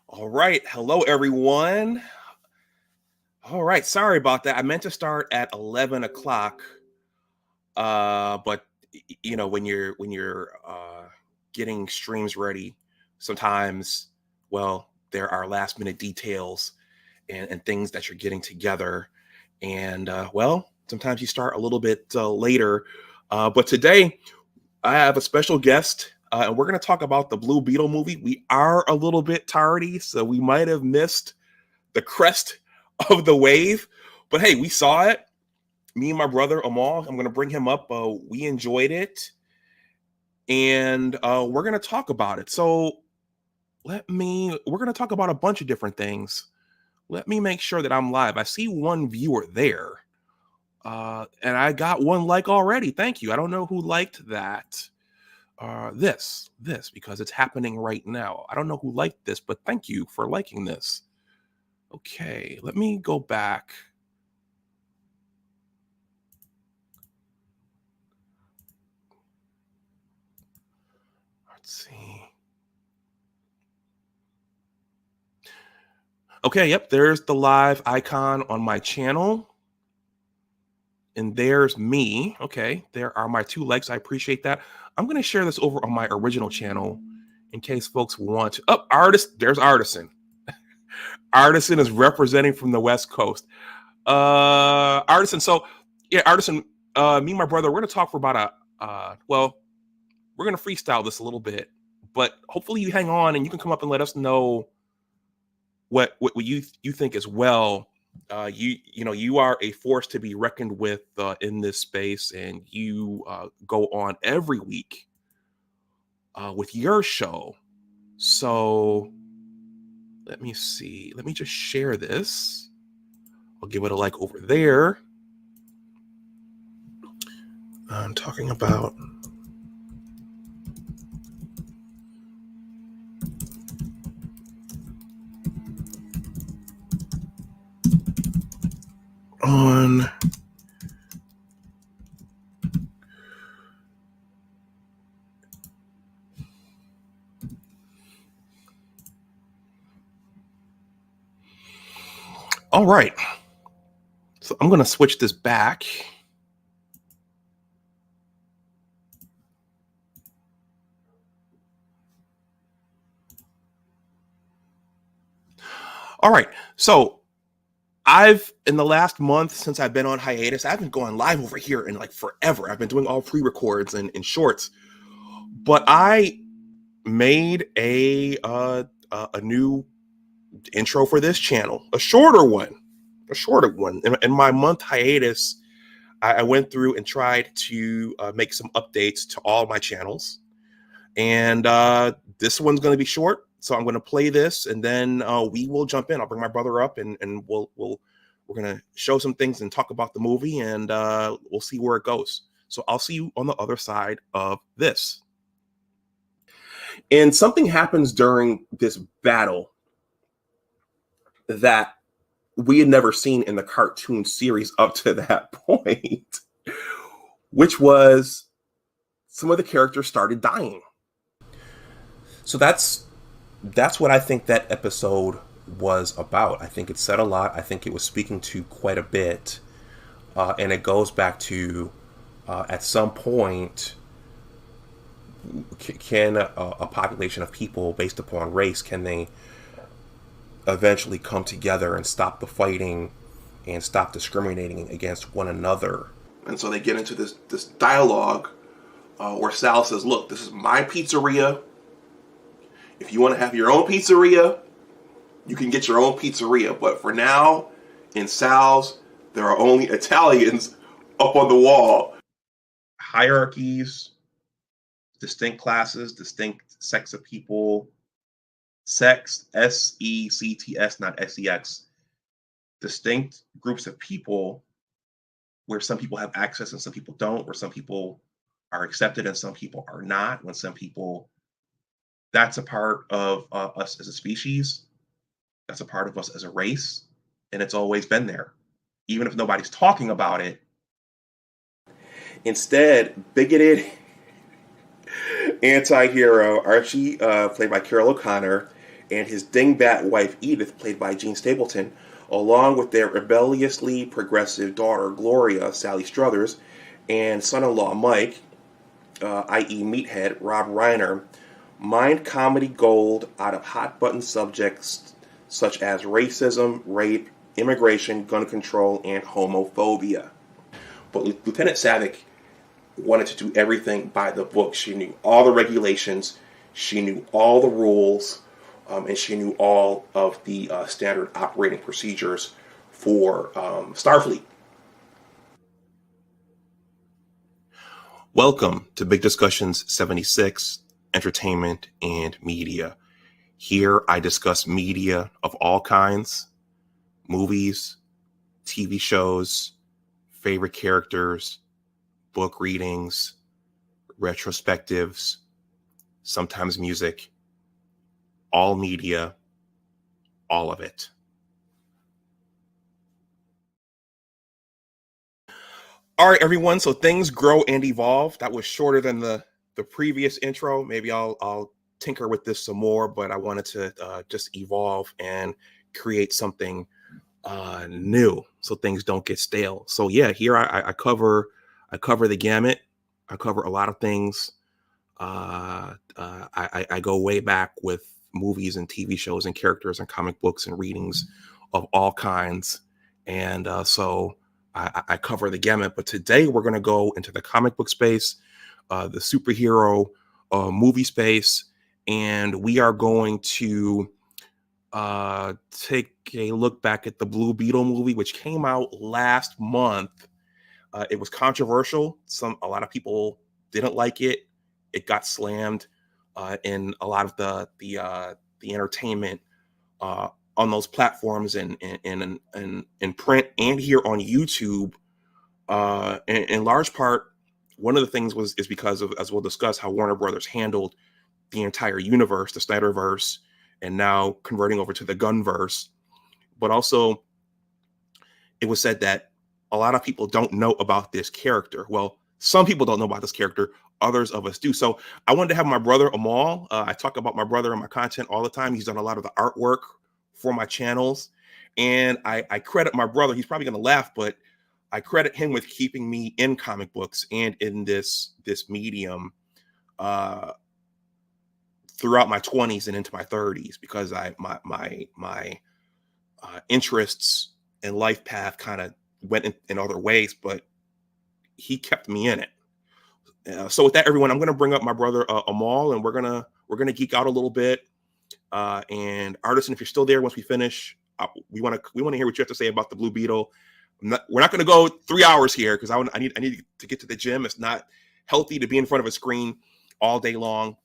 All right. Hello, everyone. All right. Sorry about that. I meant to start at 11 o'clock. But when you're getting streams ready, sometimes, well, there are last minute details and things that you're getting together. And sometimes you start a little bit later. But today I have a special guest, and we're going to talk about the Blue Beetle movie. We are a little bit tardy, so we might have missed the crest of the wave. But hey, we saw it. Me and my brother Amahl, I'm going to bring him up. We enjoyed it, and we're going to talk about it. So we're going to talk about a bunch of different things. Let me make sure that I'm live. I see one viewer there, and I got one like already. Thank you. I don't know who liked that. This because it's happening right now. I don't know who liked this, but thank you for liking this. Okay, let me go back. Let's see. Okay, yep, there's the live icon on my channel. And there's me. Okay, there are my 2 likes. I appreciate that. I'm going to share this over on my original channel in case folks want to. Oh, artist, there's Artisan. Artisan is representing from the West Coast. Artisan. So, yeah, Artisan, me and my brother, we're going to talk for about we're going to freestyle this a little bit, but hopefully you hang on and you can come up and let us know what you think as well. You are a force to be reckoned with in this space, and you go on every week with your show. So let me see. Let me just share this. I'll give it a like over there. I'm talking about on all right. So I'm going to switch this back. All right. So in the last month since I've been on hiatus, I've been going live over here in like forever. I've been doing all pre-records and shorts, but I made a new intro for this channel, a shorter one. In my month hiatus, I went through and tried to make some updates to all my channels, and this one's going to be short. So I'm going to play this, and then we will jump in. I'll bring my brother up, and we're going to show some things and talk about the movie, and we'll see where it goes. So I'll see you on the other side of this. And something happens during this battle that we had never seen in the cartoon series up to that point, which was some of the characters started dying. So that's what I think that episode was about. I think it said a lot. I think it was speaking to quite a bit. And it goes back to, at some point, can a population of people based upon race, can they eventually come together and stop the fighting and stop discriminating against one another? And so they get into this dialogue where Sal says, look, this is my pizzeria. If you want to have your own pizzeria, you can get your own pizzeria. But for now, in Sal's, there are only Italians up on the wall. Hierarchies, distinct classes, distinct sects of people. Sex, S-E-C-T-S, not S-E-X. Distinct groups of people where some people have access and some people don't, where some people are accepted and some people are not, when some people, that's a part of us as a species. That's a part of us as a race. And it's always been there, even if nobody's talking about it. Instead, bigoted anti-hero Archie, played by Carol O'Connor, and his dingbat wife Edith, played by Jean Stapleton, along with their rebelliously progressive daughter Gloria, Sally Struthers, and son-in-law Mike, i.e. Meathead, Rob Reiner, mined comedy gold out of hot-button subjects such as racism, rape, immigration, gun control, and homophobia. But Lieutenant Savick wanted to do everything by the book. She knew all the regulations, she knew all the rules, and she knew all of the standard operating procedures for Starfleet. Welcome to Big Discussions 76, Entertainment and Media. Here I discuss media of all kinds, movies, TV shows, favorite characters, book readings, retrospectives, sometimes music, all media, all of it. All right, everyone. So things grow and evolve. That was shorter than the previous intro. Maybe I'll tinker with this some more, but I wanted to just evolve and create something new so things don't get stale. So yeah, here I cover the gamut. I cover a lot of things. I go way back with movies and TV shows and characters and comic books and readings of all kinds. And so I cover the gamut. But today we're going to go into the comic book space, the superhero movie space, and we are going to take a look back at the Blue Beetle movie, which came out last month. It was controversial. A lot of people didn't like it. It got slammed in a lot of the entertainment on those platforms and in print and here on YouTube. In large part, one of the things is because of, as we'll discuss, how Warner Brothers handled the entire universe, the Snyderverse, and now converting over to the Gunverse. But also, it was said that a lot of people don't know about this character. Well, some people don't know about this character. Others of us do. So I wanted to have my brother, Amahl. I talk about my brother in my content all the time. He's done a lot of the artwork for my channels. And I credit my brother. He's probably going to laugh, but I credit him with keeping me in comic books and in this medium throughout my 20s and into my 30s, because my interests and life path kind of went in other ways, but he kept me in it. So with that, everyone, I'm going to bring up my brother Amahl, and we're gonna geek out a little bit. And Artisan, if you're still there once we finish, we want to hear what you have to say about the Blue Beetle. We're not going to go 3 hours here because I need to get to the gym. It's not healthy to be in front of a screen all day long.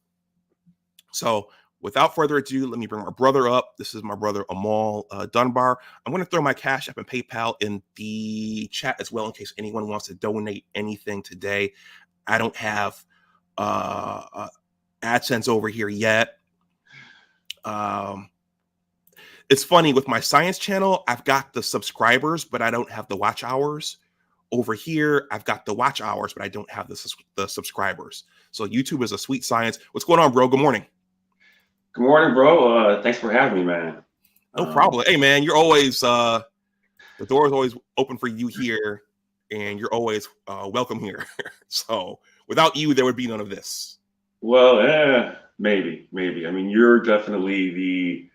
So without further ado, let me bring my brother up. This is my brother Amahl Dunbar. I'm going to throw my Cash App and PayPal in the chat as well in case anyone wants to donate anything today. I don't have AdSense over here yet. It's funny, with my science channel, I've got the subscribers, but I don't have the watch hours. Over here, I've got the watch hours, but I don't have the subscribers. So YouTube is a sweet science. What's going on, bro? Good morning. Good morning, bro. Thanks for having me, man. No problem. Hey, man, you're always the door is always open for you here, and you're always welcome here. So without you, there would be none of this. Well, maybe. I mean, you're definitely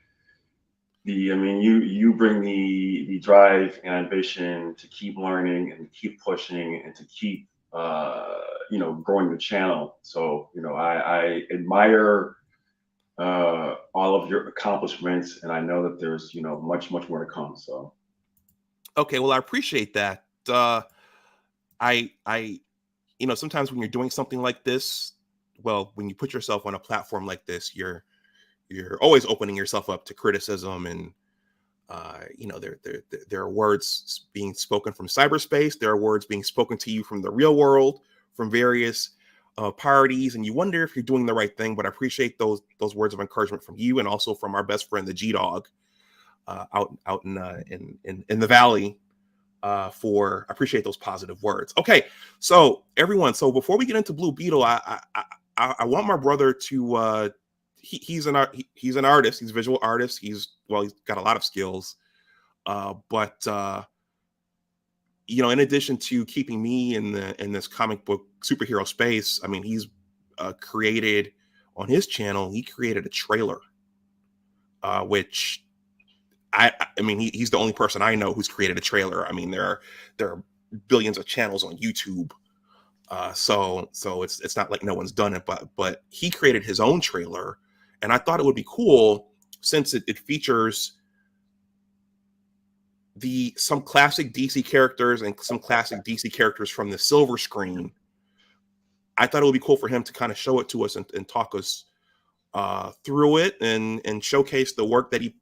I mean, you bring the drive and ambition to keep learning and keep pushing and to keep growing the channel. So I admire all of your accomplishments, and I know that there's much more to come. So okay, well, I appreciate that. I sometimes when you're doing something like this, well, when you put yourself on a platform like this, you're always opening yourself up to criticism, and there are words being spoken from cyberspace, there are words being spoken to you from the real world, from various parties, and you wonder if you're doing the right thing. But I appreciate those words of encouragement from you, and also from our best friend, the G-Dog, out in the valley. I appreciate those positive words. Okay, so everyone, so before we get into Blue Beetle, I want my brother to he's an artist. He's a visual artist. He's got a lot of skills. But in addition to keeping me in this comic book superhero space, I mean, he's created on his channel. He created a trailer, which I mean, he's the only person I know who's created a trailer. I mean, there are billions of channels on YouTube, so it's not like no one's done it. But he created his own trailer, and I thought it would be cool since it features some classic DC characters and some classic DC characters from the silver screen. I thought it would be cool for him to kind of show it to us and talk us through it and showcase the work that he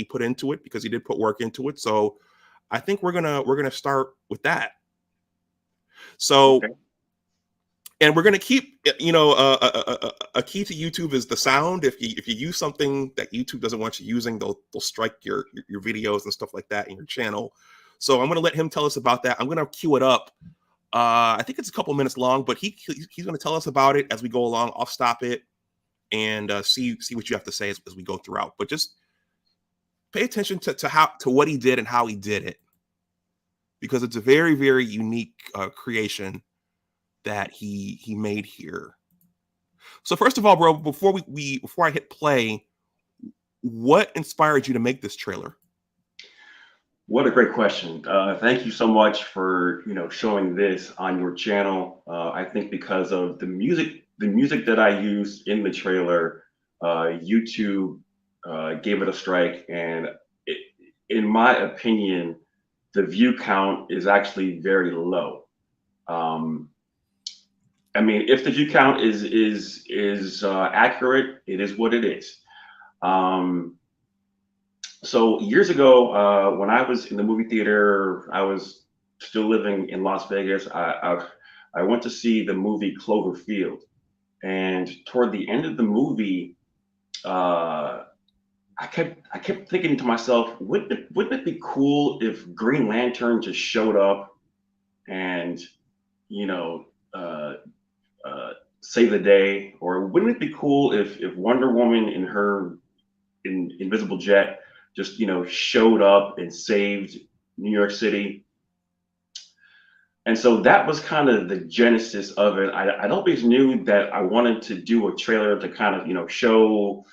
put into it, because he did put work into it. So I think we're gonna start with that. So, okay. And we're gonna keep, a key to YouTube is the sound. If you use something that YouTube doesn't want you using, they'll strike your videos and stuff like that in your channel. So I'm gonna let him tell us about that. I'm gonna cue it up. I think it's a couple minutes long, but he's gonna tell us about it as we go along. I'll stop it and see what you have to say as we go throughout. But just pay attention to what he did and how he did it, because it's a very, very unique creation that he made here. So first of all, bro, before I hit play, what inspired you to make this trailer? What a great question. Thank you so much for showing this on your channel. I think because of the music that I used in the trailer, YouTube gave it a strike, and in my opinion, the view count is actually very low. I mean, if the view count is accurate, it is what it is. So years ago, when I was in the movie theater, I was still living in Las Vegas. I went to see the movie Cloverfield, and toward the end of the movie, I kept thinking to myself, wouldn't it be cool if Green Lantern just showed up and save the day? Or wouldn't it be cool if Wonder Woman in her invisible jet just showed up and saved New York City? And so that was kind of the genesis of it. I always knew that I wanted to do a trailer to kind of show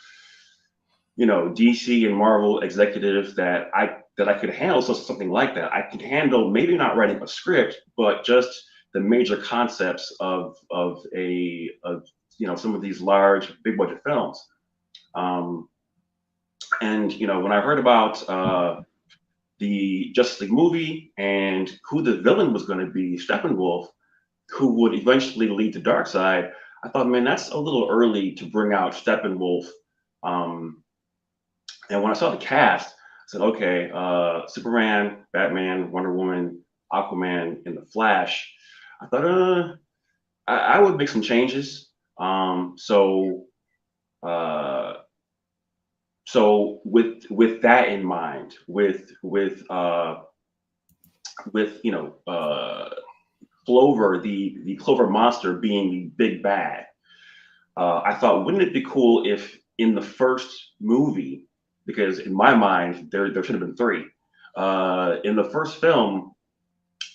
DC and Marvel executives that I could handle something like that. I could handle maybe not writing a script, but just the major concepts of some of these large big budget films. And when I heard about the Justice League movie and who the villain was going to be, Steppenwolf, who would eventually lead to Darkseid, I thought, man, that's a little early to bring out Steppenwolf. And when I saw the cast, I said, okay, Superman, Batman, Wonder Woman, Aquaman, and the Flash. I thought, I would make some changes. So with that in mind, with Clover, the Clover monster being the big bad, I thought, wouldn't it be cool if in the first movie, because in my mind there should have been three, in the first film,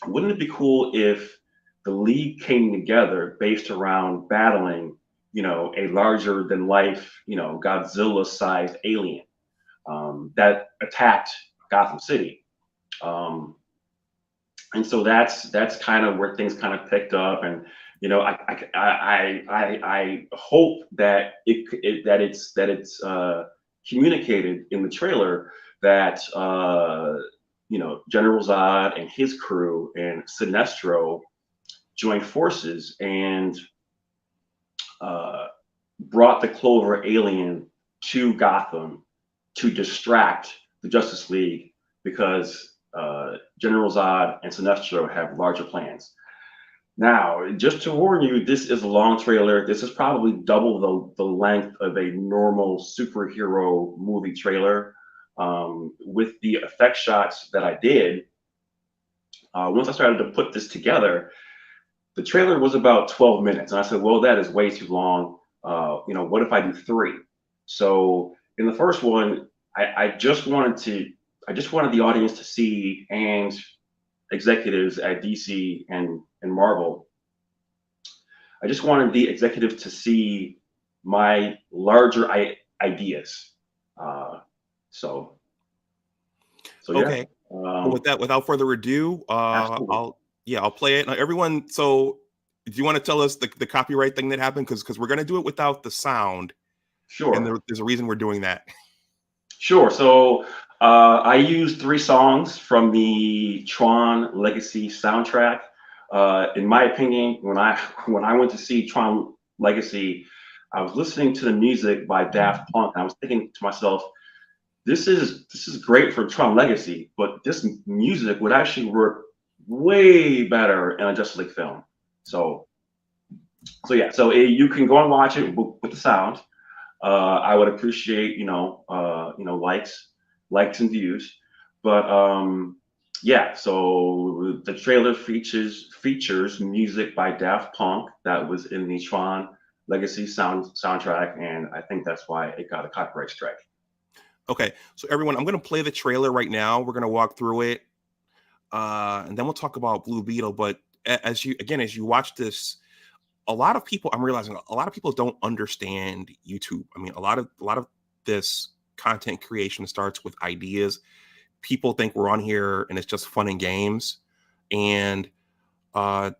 wouldn't it be cool if the League came together based around battling a larger than life, Godzilla-sized alien that attacked Gotham City. And so that's kind of where things kind of picked up. And I hope that it's communicated in the trailer that General Zod and his crew and Sinestro joined forces and brought the Clover alien to Gotham to distract the Justice League, because General Zod and Sinestro have larger plans. Now, just to warn you, this is a long trailer. This is probably double the length of a normal superhero movie trailer. With the effect shots that I did, once I started to put this together, the trailer was about 12 minutes. And I said, well, that is way too long. What if I do 3? So in the first one, I just wanted the audience to see, and executives at DC and Marvel, I just wanted the executives to see my larger ideas. Uh, so yeah. Okay. Well, with that, without further ado, Absolutely. I'll play it. Now, everyone, so do you want to tell us the copyright thing that happened? Because we're gonna do it without the sound, and Sure. there's a reason we're doing that. Sure. So I used 3 songs from the Tron Legacy soundtrack. In my opinion, when I went to see Tron Legacy, I was listening to the music by Daft Punk, and I was thinking to myself, this is great for Tron Legacy, but this music would actually work way better in a Justice League film. So yeah. So you can go and watch it with the sound. I would appreciate likes and views, but yeah. So the trailer features music by Daft Punk that was in the Tron Legacy soundtrack, and I think that's why it got a copyright strike. Okay, so everyone, I'm gonna play the trailer right now. We're gonna walk through it, and then we'll talk about Blue Beetle. But as you watch this, I'm realizing a lot of people don't understand YouTube. I mean, a lot of this content creation starts with ideas. People think we're on here and it's just fun and games. And my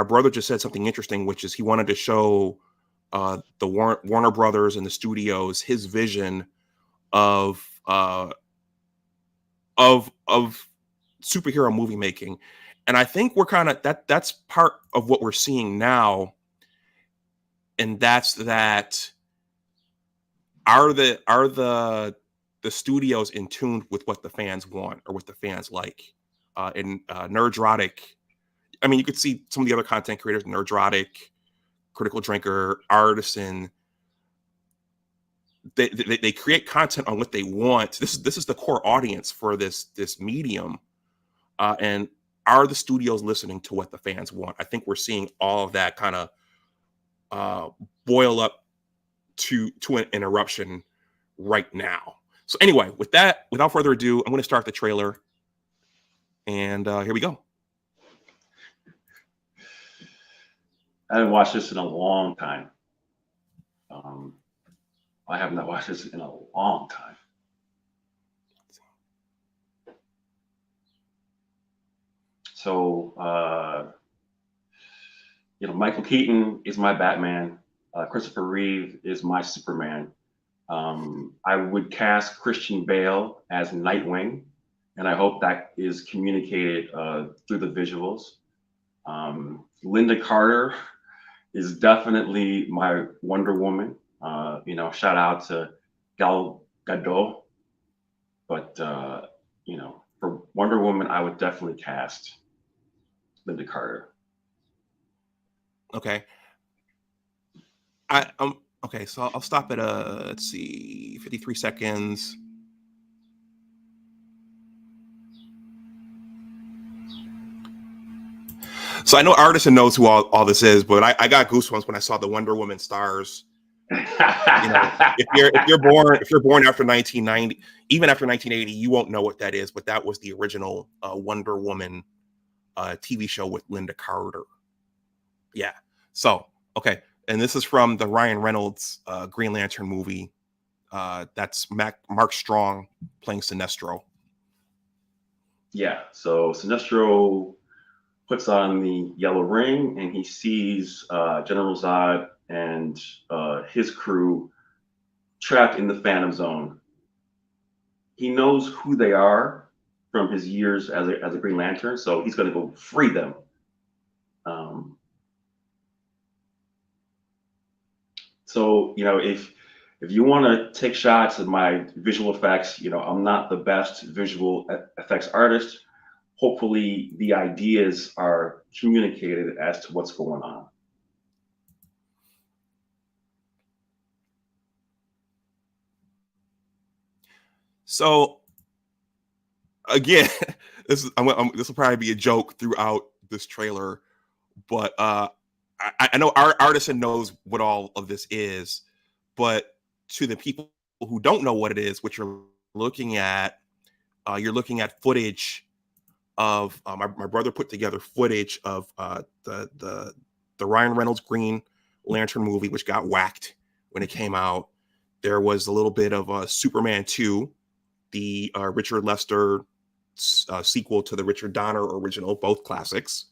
brother just said something interesting, which is he wanted to show the Warner Brothers and the studios his vision of of superhero movie making. And I think we're kind of that's part of what we're seeing now. And that's that are the studios in tune with what the fans want or what the fans like. And Nerdrotic, I mean, you could see some of the other content creators, Nerdrotic, Critical Drinker, Artisan. They create content on what they want. This is the core audience for this medium, and are the studios listening to what the fans want? I think we're seeing all of that kind of boil up to an eruption right now. So anyway, with that, without further ado, I'm going to start the trailer, and here we go. I haven't watched this in a long time. I have not watched this in a long time. So, Michael Keaton is my Batman. Christopher Reeve is my Superman. I would cast Christian Bale as Nightwing, and I hope that is communicated through the visuals. Linda Carter is definitely my Wonder Woman. Shout out to Gal Gadot. But, for Wonder Woman, I would definitely cast Linda Carter. Okay. Okay, so I'll stop at let's see, 53 seconds. So I know Artisan knows who all this is, but I got goosebumps when I saw the Wonder Woman stars. If you're born after 1990, even after 1980, you won't know what that is. But that was the original Wonder Woman TV show with Linda Carter. Yeah. So okay, and this is from the Ryan Reynolds Green Lantern movie. That's Mark Strong playing Sinestro. Yeah. So Sinestro puts on the yellow ring, and he sees General Zod and his crew trapped in the Phantom Zone. He knows who they are from his years as a Green Lantern, so he's going to go free them. So if you want to take shots at my visual effects, I'm not the best visual effects artist. Hopefully the ideas are communicated as to what's going on. So again, this will probably be a joke throughout this trailer, but I know our Artisan knows what all of this is, but to the people who don't know what it is, what looking at, you're looking at footage of my brother put together footage of the Ryan Reynolds Green Lantern movie, which got whacked when it came out. There was a little bit of Superman 2, the Richard Lester sequel to the Richard Donner original, both classics.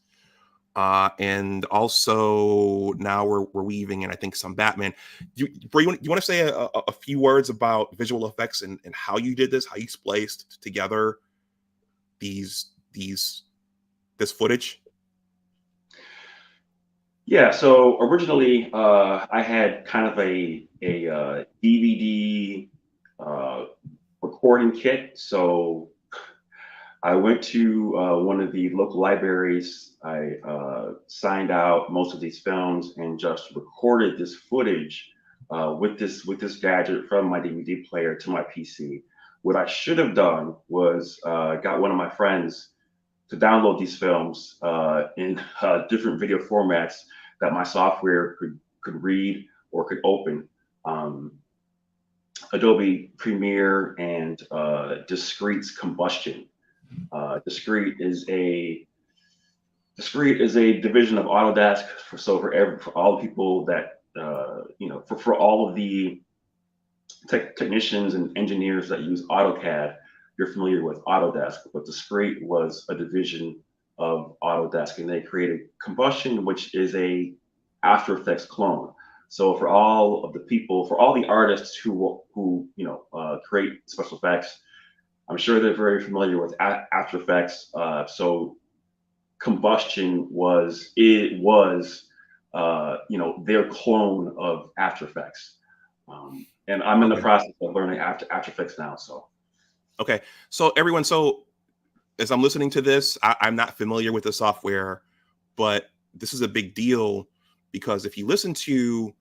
And also now we're weaving in, I think, some Batman. You want to say a few words about visual effects and how you did this, how you spliced together this footage? Yeah, so originally I had kind of a DVD recording kit. So I went to one of the local libraries. I signed out most of these films and just recorded this footage with this gadget from my DVD player to my PC. What I should have done was got one of my friends to download these films in different video formats that my software could read or could open. Adobe Premiere and Discrete's Combustion. Discrete is a division of Autodesk. For all the people that for all of the technicians and engineers that use AutoCAD, you're familiar with Autodesk. But Discrete was a division of Autodesk, and they created Combustion, which is a After Effects clone. So for all the artists who create special effects, I'm sure they're very familiar with After Effects. So Combustion was their clone of After Effects. And I'm in the process of learning After Effects now. So okay, so everyone, as I'm listening to this, I'm not familiar with the software, but this is a big deal because if you listen to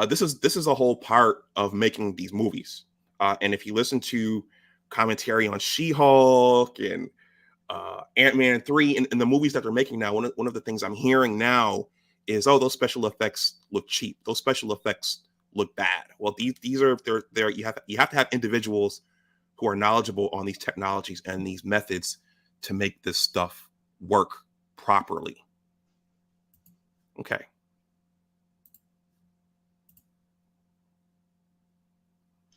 this is a whole part of making these movies, and if you listen to commentary on She-Hulk and Ant-Man 3 and the movies that they're making now, one of the things I'm hearing now is, oh, those special effects look cheap. Those special effects look bad. Well, these are they're you have to have individuals who are knowledgeable on these technologies and these methods to make this stuff work properly. Okay.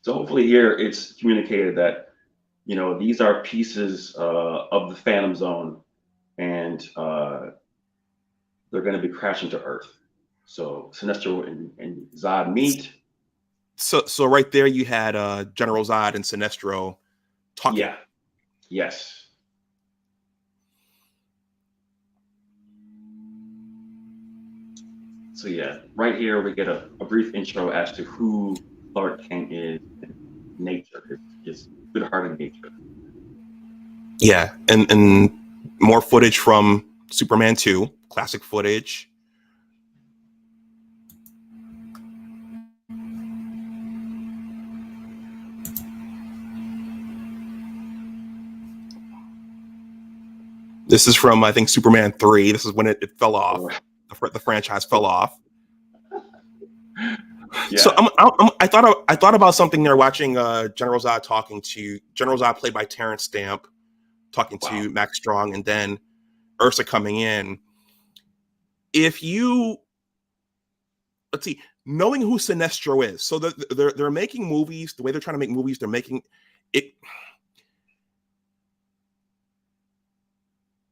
So hopefully here it's communicated that these are pieces of the Phantom Zone, and they're going to be crashing to Earth. So Sinestro and Zod meet. So right there you had General Zod and Sinestro talking. Yeah. Yes. So yeah, right here we get a brief intro as to who Clark Kent is in nature, his good-hearted nature. Yeah, and more footage from Superman 2, classic footage. This is from, I think, Superman 3. This is when it fell off. The franchise fell off. Yeah. So I thought about something there watching General Zod talking to General Zod, played by Terrence Stamp, talking to Max Strong, and then Ursa coming in. If you let's see, knowing who Sinestro is, so they're making movies the way they're trying to make movies. They're making it.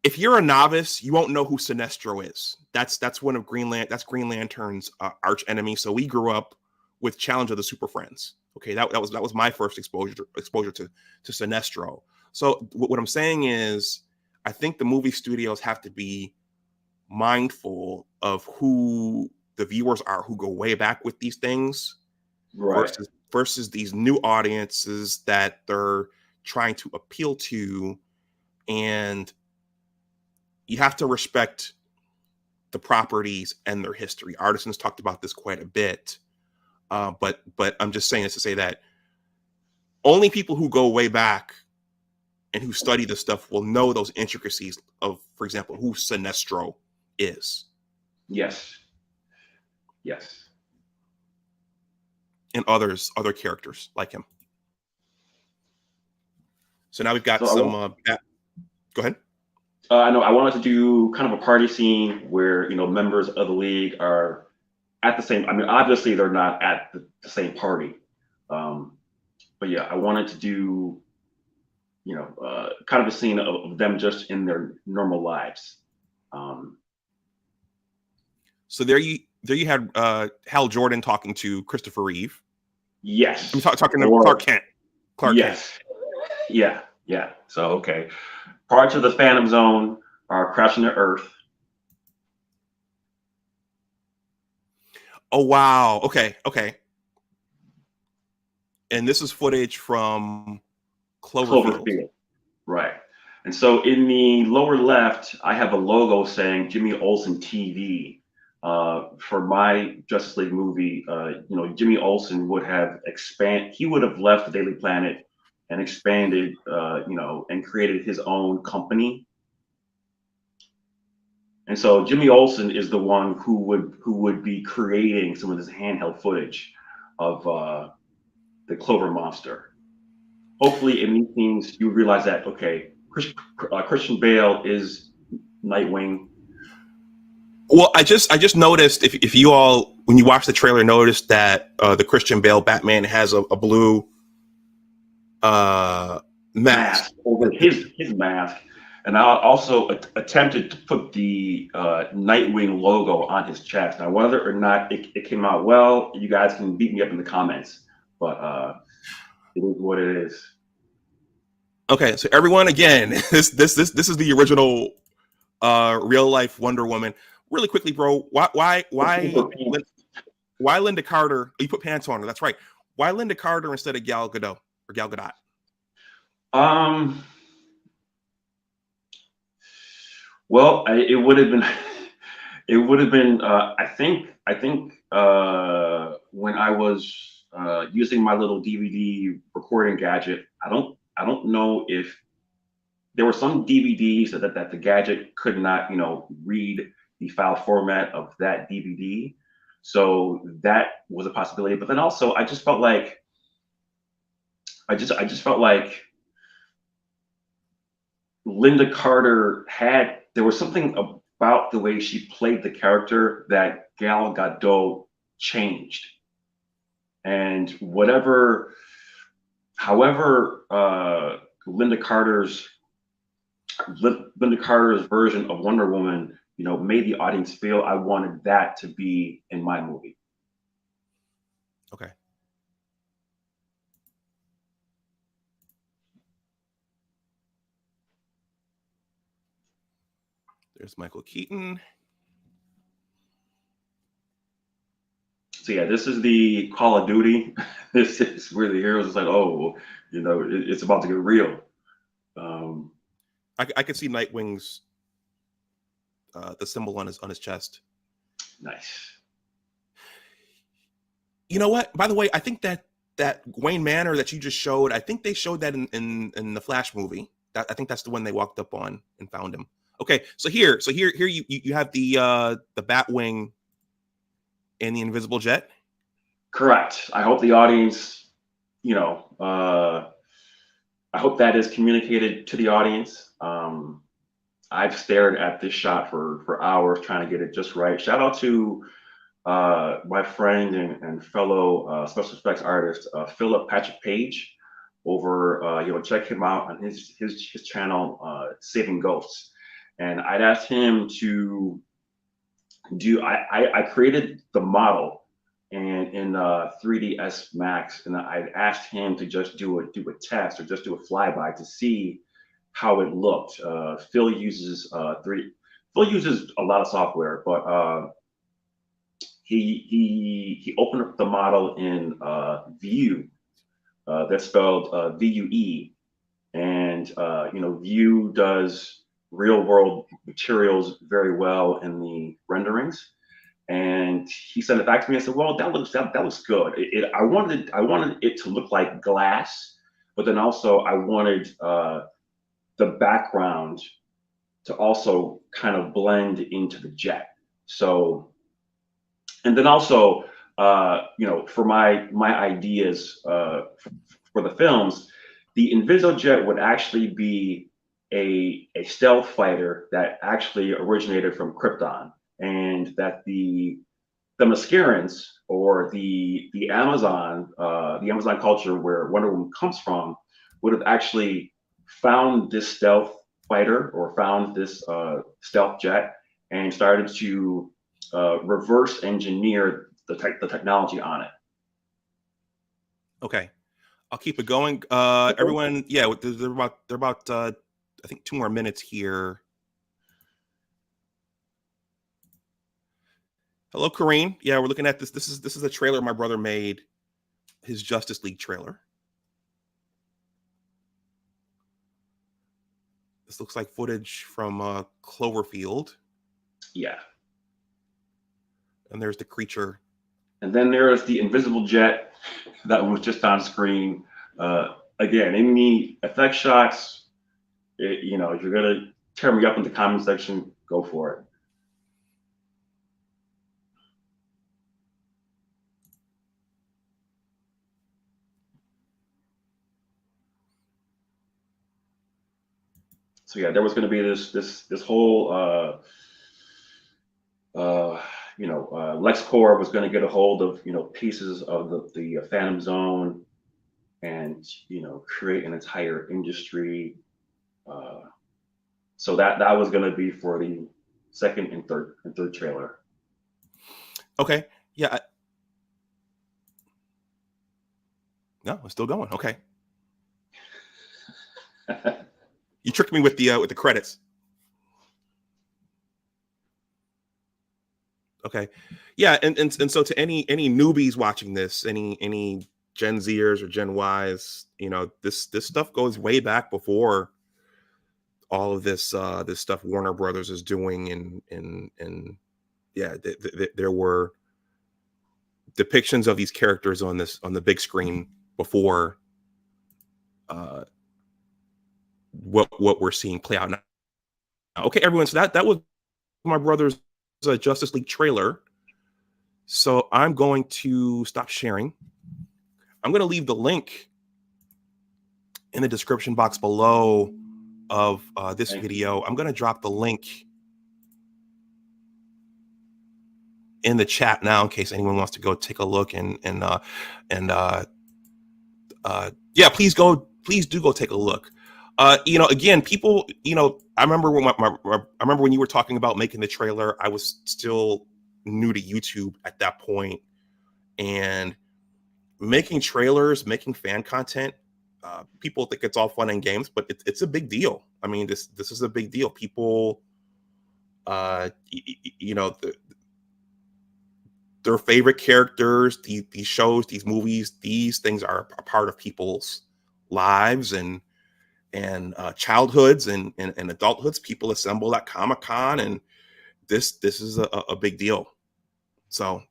If you're a novice, you won't know who Sinestro is. That's one of Green Lantern's arch enemies. So we grew up with Challenge of the Super Friends. Okay, that was my first exposure to Sinestro. So what I'm saying is, I think the movie studios have to be mindful of who the viewers are who go way back with these things, right, versus these new audiences that they're trying to appeal to, and you have to respect the properties and their history. Artisans talked about this quite a bit, but I'm just saying this to say that only people who go way back and who study this stuff will know those intricacies of, for example, who Sinestro is. Yes. and other characters like him. So now we've got So go ahead. I know I wanted to do kind of a party scene where, members of the league are at the same. I mean, obviously they're not at the same party, but yeah, I wanted to do, kind of a scene of them just in their normal lives. So there you had Hal Jordan talking to Christopher Reeve. Yes. I'm talking to Clark Kent. Yes. Kent. Yeah. So okay, parts of the Phantom Zone are crashing to Earth. Oh wow. Okay. And this is footage from Cloverfield. Right. And so in the lower left, I have a logo saying Jimmy Olsen TV. For my Justice League movie, Jimmy Olsen would have he would have left the Daily Planet and expanded, and created his own company. And so Jimmy Olsen is the one who would be creating some of this handheld footage of the Clover Monster. Hopefully, in these things, you realize that okay, Christian Bale is Nightwing. Well, I just noticed if you all, when you watch the trailer, noticed that the Christian Bale Batman has a blue mask over his mask, and I also attempted to put the Nightwing logo on his chest. Now, whether or not it came out well, you guys can beat me up in the comments, but it is what it is. Okay, so everyone, again, this is the original real life Wonder Woman. Really quickly, bro, why Linda Carter? You put pants on her. That's right. Why Linda Carter instead of Gal Gadot or Gal Gadot? Well, it would have been. It would have been. I think. When I was using my little DVD recording gadget, I don't know if there were some DVDs that the gadget could not, read the file format of that DVD. So that was a possibility. But then also, I just felt like Linda Carter there was something about the way she played the character that Gal Gadot changed. And however Linda Carter's version of Wonder Woman, made the audience feel, I wanted that to be in my movie. Okay. There's Michael Keaton. So yeah, this is the Call of Duty. This is where the heroes is like, oh, it's about to get real. I could see Nightwing's the symbol on his chest. Nice. You know what? By the way, I think that Wayne Manor that you just showed, I think they showed that in the Flash movie. I think that's the one they walked up on and found him. Okay, so here you have the Batwing and the Invisible Jet. Correct. I hope the audience, I hope that is communicated to the audience. I've stared at this shot for hours trying to get it just right. Shout out to my friend and fellow special effects artist, Philip Patrick Page, over, check him out on his channel, Saving Ghosts. And I'd asked him to I created the model and in 3ds Max, and I asked him to just do a test or just do a flyby to see how it looked. Phil uses Phil uses a lot of software, but he opened up the model in Vue. That's spelled VUE, and Vue does real world materials very well in the renderings. And he sent it back to me and said, well, that looks good. I wanted it to look like glass, but then also I wanted the background to also kind of blend into the jet. So, and then also for my ideas for the films, the Invisijet would actually be a stealth fighter that actually originated from Krypton, and that the Mascarans, or the Amazon culture where Wonder Woman comes from, would have actually found this stealth fighter, or found this stealth jet, and started to reverse engineer the technology on it. Okay, I'll keep it going. Okay. Everyone, yeah, they're about I think 2 more minutes here. Hello, Kareem. Yeah, we're looking at this. This is a trailer my brother made, his Justice League trailer. This looks like footage from Cloverfield. Yeah. And there's the creature. And then there's the invisible jet that was just on screen. Again, in the effect shots, if you're gonna tear me up in the comment section, go for it. So yeah, there was going to be this whole LexCorp was going to get a hold of pieces of the Phantom Zone, and create an entire industry. So that was going to be for the second and third trailer. Okay. Yeah. No, it's still going. Okay. You tricked me with the credits. Okay. Yeah, and so to any newbies watching this, any Gen Zers or Gen Ys, this stuff goes way back before all of this stuff Warner Brothers is doing, and yeah, there were depictions of these characters on the big screen before what we're seeing play out now. Okay, everyone, so that was my brother's Justice League trailer. So I'm going to stop sharing. I'm going to leave the link in the description box below of this video. I'm going to drop the link in the chat now in case anyone wants to go take a look, and yeah, please do go take a look. Again, people, I remember when you were talking about making the trailer, I was still new to YouTube at that point, and making trailers, making fan content, people think it's all fun and games, but it's a big deal. I mean, this is a big deal. People, their favorite characters, these shows, these movies, these things are a part of people's lives and childhoods and adulthoods. People assemble at Comic-Con, and this is a big deal. So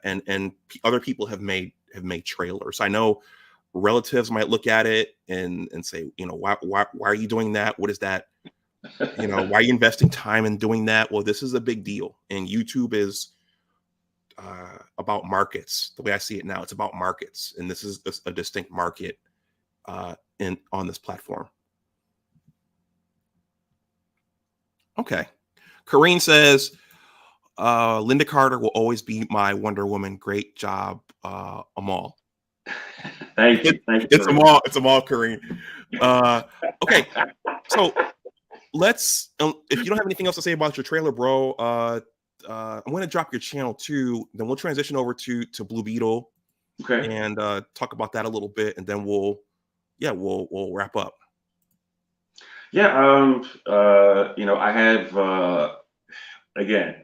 and other people have made trailers. I know relatives might look at it and say, why are you doing that? What is that? Why are you investing time in doing that? Well, this is a big deal, and YouTube is about markets. The way I see it now, it's about markets, and this is a distinct market on this platform. Okay, Kareen says, Linda Carter will always be my Wonder Woman. Great job, Amahl. Thank you. It's Amahl. It's Amahl, Kareen. Okay, so let's. If you don't have anything else to say about your trailer, bro, I'm going to drop your channel too. Then we'll transition over to Blue Beetle, okay, and talk about that a little bit, and then we'll wrap up. Yeah. I have again,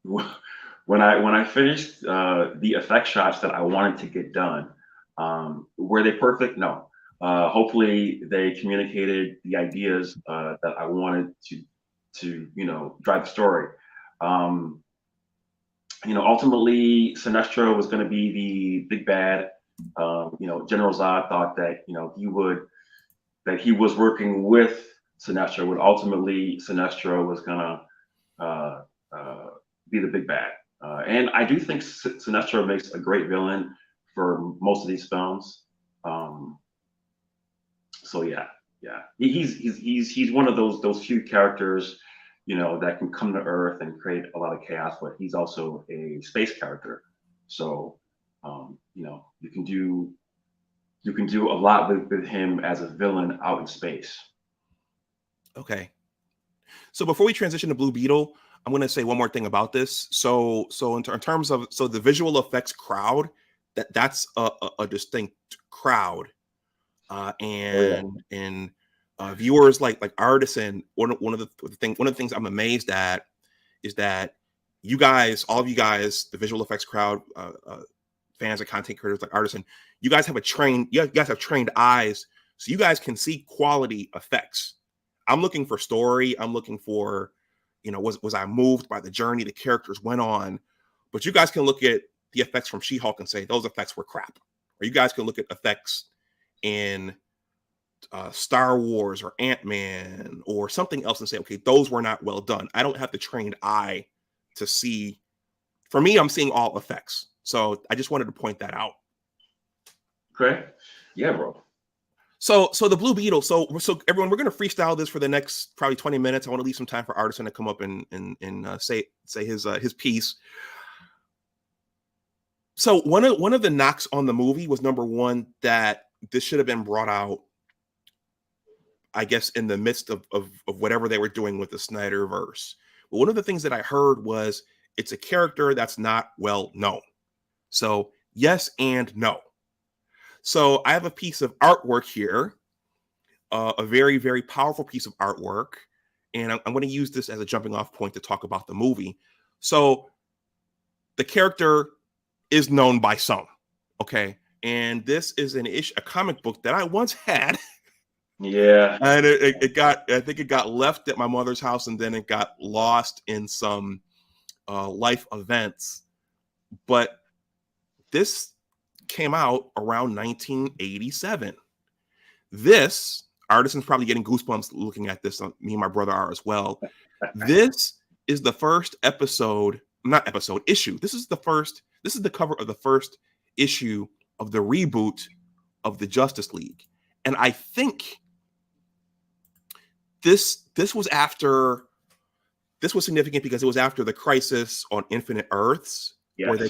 when I finished the effect shots that I wanted to get done, were they perfect? No. Hopefully they communicated the ideas that I wanted to drive the story. Ultimately Sinestro was going to be the big bad. General Zod thought that he was working with Sinestro, when ultimately Sinestro was gonna be the big bad. And I do think Sinestro makes a great villain for most of these films. Um, so yeah, yeah, he's one of those few characters, you know, that can come to Earth and create a lot of chaos. But he's also a space character, so you know, you can do a lot with him as a villain out in space. Okay. So before we transition to Blue Beetle, I'm going to say one more thing about this. So in terms of the visual effects crowd, that's a distinct crowd, Oh yeah. and viewers like Artisan. One of the things I'm amazed at is that you guys, all of you guys, the visual effects crowd, fans and content creators like Artisan, you guys have you guys have trained eyes, so you guys can see quality effects. I'm looking for story. I'm looking for, was I moved by the journey the characters went on? But you guys can look at the effects from She-Hulk and say those effects were crap. Or you guys can look at effects in Star Wars or Ant-Man or something else and say, okay, those were not well done. I don't have the trained eye to see. For me, I'm seeing all effects. So I just wanted to point that out. Okay. Yeah, bro. So the Blue Beetle. So everyone, we're gonna freestyle this for the next probably 20 minutes. I want to leave some time for Artisan to come up and say his piece. So one of the knocks on the movie was, number one, that this should have been brought out, I guess, in the midst of whatever they were doing with the Snyderverse. But one of the things that I heard was it's a character that's not well known. So yes and no. So I have a piece of artwork here, a very, very powerful piece of artwork. And I'm going to use this as a jumping off point to talk about the movie. So the character is known by some, okay? And this is a comic book that I once had. Yeah. And I think it got left at my mother's house, and then it got lost in some life events. But this came out around 1987. This, Artisan's probably getting goosebumps looking at this. Me and my brother are as well. This is the first issue. This is the cover of the first issue of the reboot of the Justice League. And I think this was significant because it was after the Crisis on Infinite Earths, Yes. where they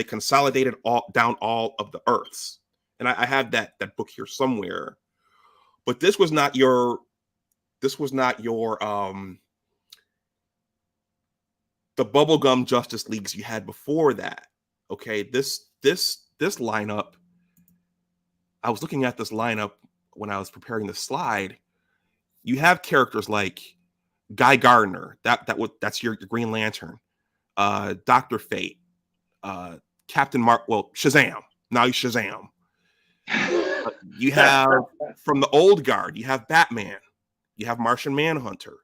consolidated all of the Earths. And I have that book here somewhere. But this was not your the bubblegum Justice Leagues you had before that. Okay, this lineup, I was looking at this lineup when I was preparing the slide. You have characters like Guy Gardner, that's your Green Lantern, Dr. Fate, Captain Shazam. Now he's Shazam. You have, from the old guard, you have Batman, you have Martian Manhunter,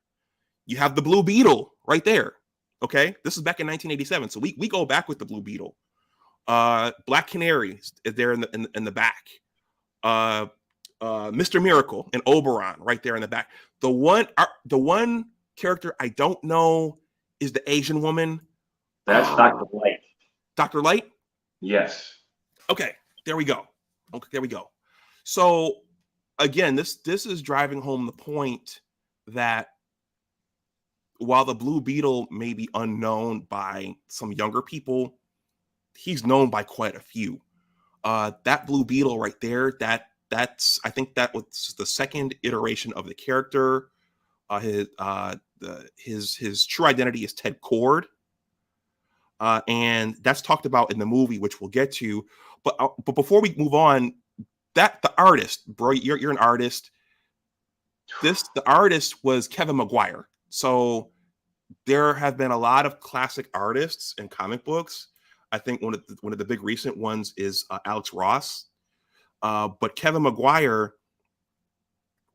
you have the Blue Beetle right there. Okay, this is back in 1987, so we go back with the Blue Beetle. Black Canary is there in the back. Mr. Miracle and Oberon right there in the back. The one character I don't know is the Asian woman. That's Dr. Light. Dr. Light? Yes. Okay, there we go. So again, this is driving home the point that while the Blue Beetle may be unknown by some younger people, he's known by quite a few. That Blue Beetle right there, I think that was the second iteration of the character. His true identity is Ted Cord, and that's talked about in the movie, which we'll get to. But before we move on, the artist, bro, you're an artist. The artist was Kevin Maguire. So there have been a lot of classic artists in comic books. I think one of the big recent ones is Alex Ross. But Kevin Maguire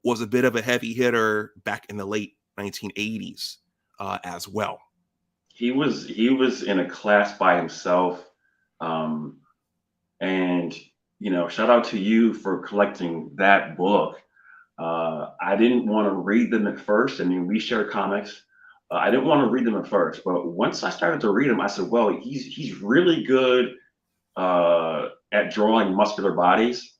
was a bit of a heavy hitter back in the late 1980s as well. He was in a class by himself, and shout out to you for collecting that book. I didn't want to read them at first. I mean, we share comics, I didn't want to read them at first, but once I started to read them, I said, well, he's really good at drawing muscular bodies.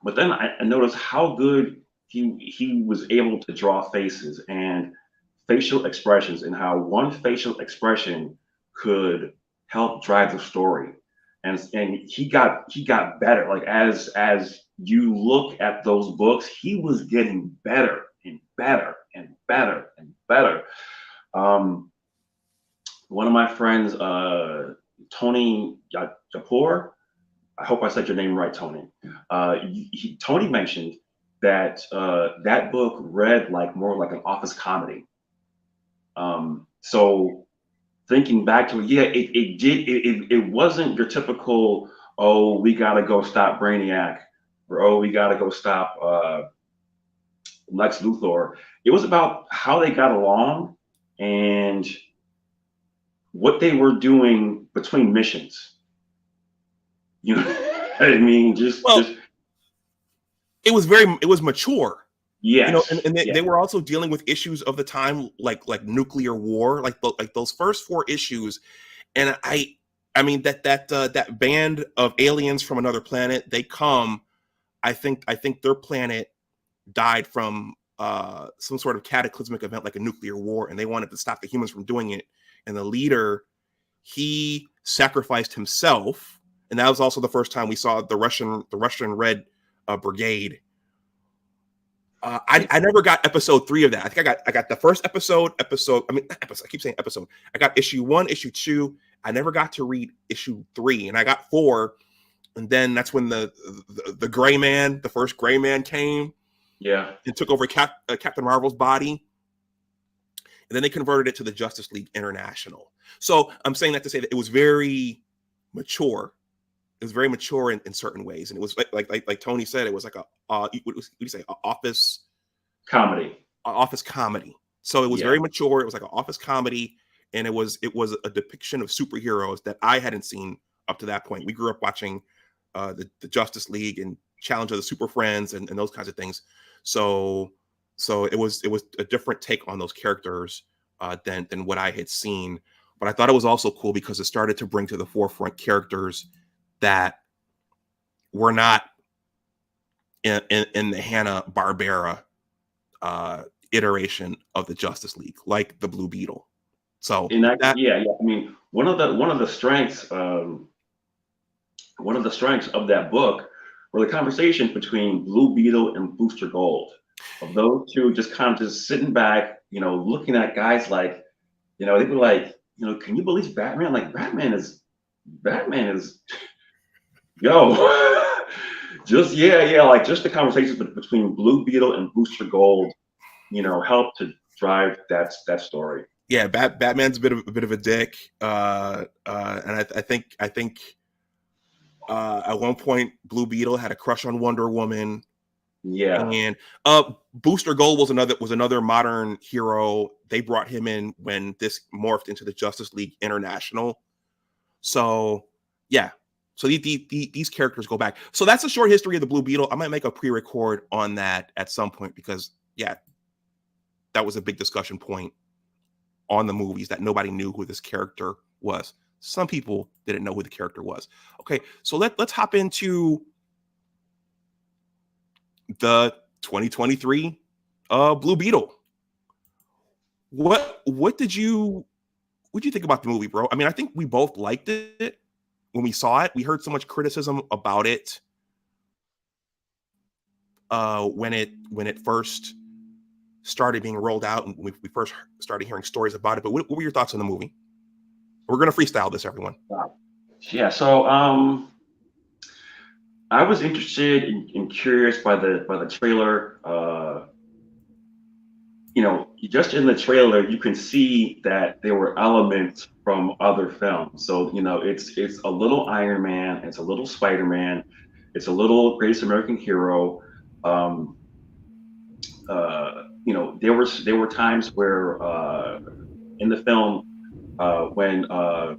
But then I noticed how good he was able to draw faces and facial expressions, and how one facial expression could help drive the story. And he got better. Like as you look at those books, he was getting better and better and better and better. Um, One of my friends, Tony Yapor, I hope I said your name right, Tony. Tony mentioned that that book read like more like an office comedy. So thinking back to it, yeah, it wasn't your typical, oh, we gotta go stop Brainiac, or oh, we gotta go stop Lex Luthor. It was about how they got along and what they were doing between missions. You know, I mean, Well, just it was mature. You know, yes, and they yeah, were also dealing with issues of the time, like nuclear war, like those first four issues. And I mean that band of aliens from another planet, they come. I think their planet died from some sort of cataclysmic event, like a nuclear war, and they wanted to stop the humans from doing it. And the leader, he sacrificed himself, and that was also the first time we saw the Russian Red Brigade. I never got episode 3 of that. I think I got the first episode. I mean, episode. I keep saying episode. I got issue 1, issue 2. I never got to read issue 3, and I got 4. And then that's when the Gray Man, the first Gray Man, came yeah. and took over Captain Marvel's body. And then they converted it to the Justice League International. So I'm saying that to say that it was very mature. It was very mature in certain ways, and it was like Tony said, it was like a what do you say, office comedy. So it was Yeah. very mature. It was like an office comedy, and it was a depiction of superheroes that I hadn't seen up to that point. We grew up watching the Justice League and Challenge of the Super Friends and those kinds of things. So it was a different take on those characters than what I had seen. But I thought it was also cool because it started to bring to the forefront characters that were not in the Hanna-Barbera iteration of the Justice League, like the Blue Beetle. So And yeah. I mean, one of the strengths of that book were the conversations between Blue Beetle and Booster Gold, of those two just kind of just sitting back, looking at guys like, they were like, can you believe Batman? Like Batman is, yo, just yeah, like just the conversations between Blue Beetle and Booster Gold, helped to drive that story. yeah, Batman's a bit of a dick, and I think at one point Blue Beetle had a crush on Wonder Woman. Yeah. And Booster Gold was another modern hero. They brought him in when this morphed into the Justice League International. So yeah, so these characters go back. So that's a short history of the Blue Beetle. I might make a pre-record on that at some point because yeah, that was a big discussion point on the movies, that nobody knew who this character was. Some people didn't know who the character was. Okay, so let's hop into the 2023 Blue Beetle. What did you think about the movie, bro? I mean, I think we both liked it when we saw it. We heard so much criticism about it when it first started being rolled out, and we first started hearing stories about it. But what were your thoughts on the movie? We're gonna freestyle this, everyone. Yeah. So I was interested and curious by the trailer. Just in the trailer, you can see that there were elements from other films. So it's a little Iron Man, it's a little Spider-Man, it's a little Greatest American Hero. There were times where in the film when the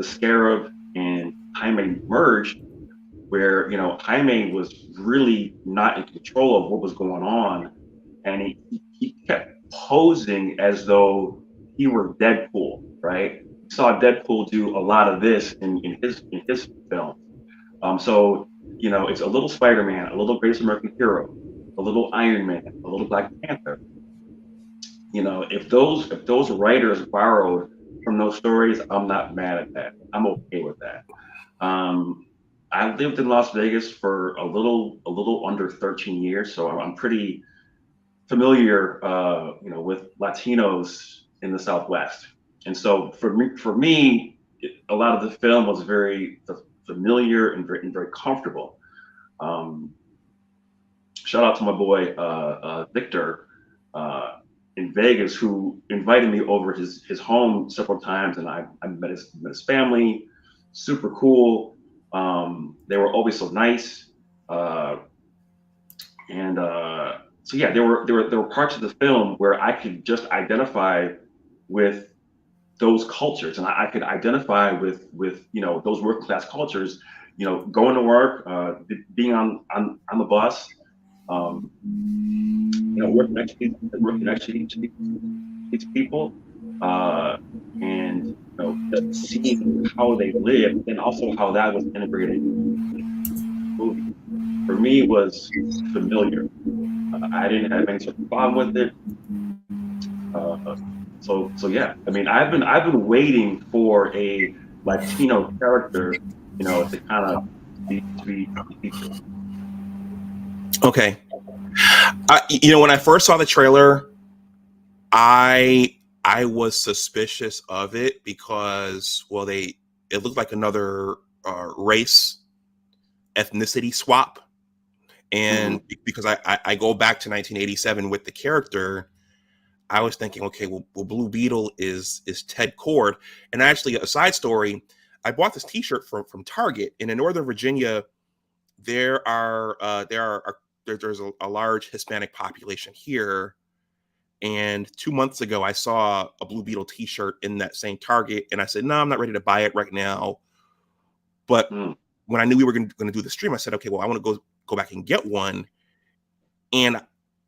Scarab and Jaime merged, where Jaime was really not in control of what was going on, and he kept posing as though he were Deadpool, right? We saw Deadpool do a lot of this in his films. So it's a little Spider-Man, a little Greatest American Hero, a little Iron Man, a little Black Panther. If those writers borrowed from those stories, I'm not mad at that. I'm okay with that. Um, I lived in Las Vegas for a little under 13 years, so I'm pretty familiar, with Latinos in the Southwest. And so for me, a lot of the film was very familiar and very comfortable. Um, Shout out to my boy Victor in Vegas, who invited me over his home several times, and I met his family. Super cool. They were always so nice. Uh, and so yeah, there were parts of the film where I could just identify with those cultures, and I could identify with those working class cultures. Going to work, being on the bus, um, working next to these people, uh, and just seeing how they live, and also how that was integrated in the movie. For me, was familiar. I didn't have any sort of problem with it. Uh, so yeah, I mean, I've been waiting for a Latino character, to kind of be featured. Okay. When I first saw the trailer, I was suspicious of it because, well, it looked like another race ethnicity swap, and because I go back to 1987 with the character, I was thinking, okay, well Blue Beetle is Ted Cord. And actually, a side story, I bought this T-shirt from Target, and in Northern Virginia, there's a large Hispanic population here. And 2 months ago, I saw a Blue Beetle T-shirt in that same Target, and I said, "No, I'm not ready to buy it right now." But when I knew we were going to do the stream, I said, "Okay, well, I want to go back and get one." And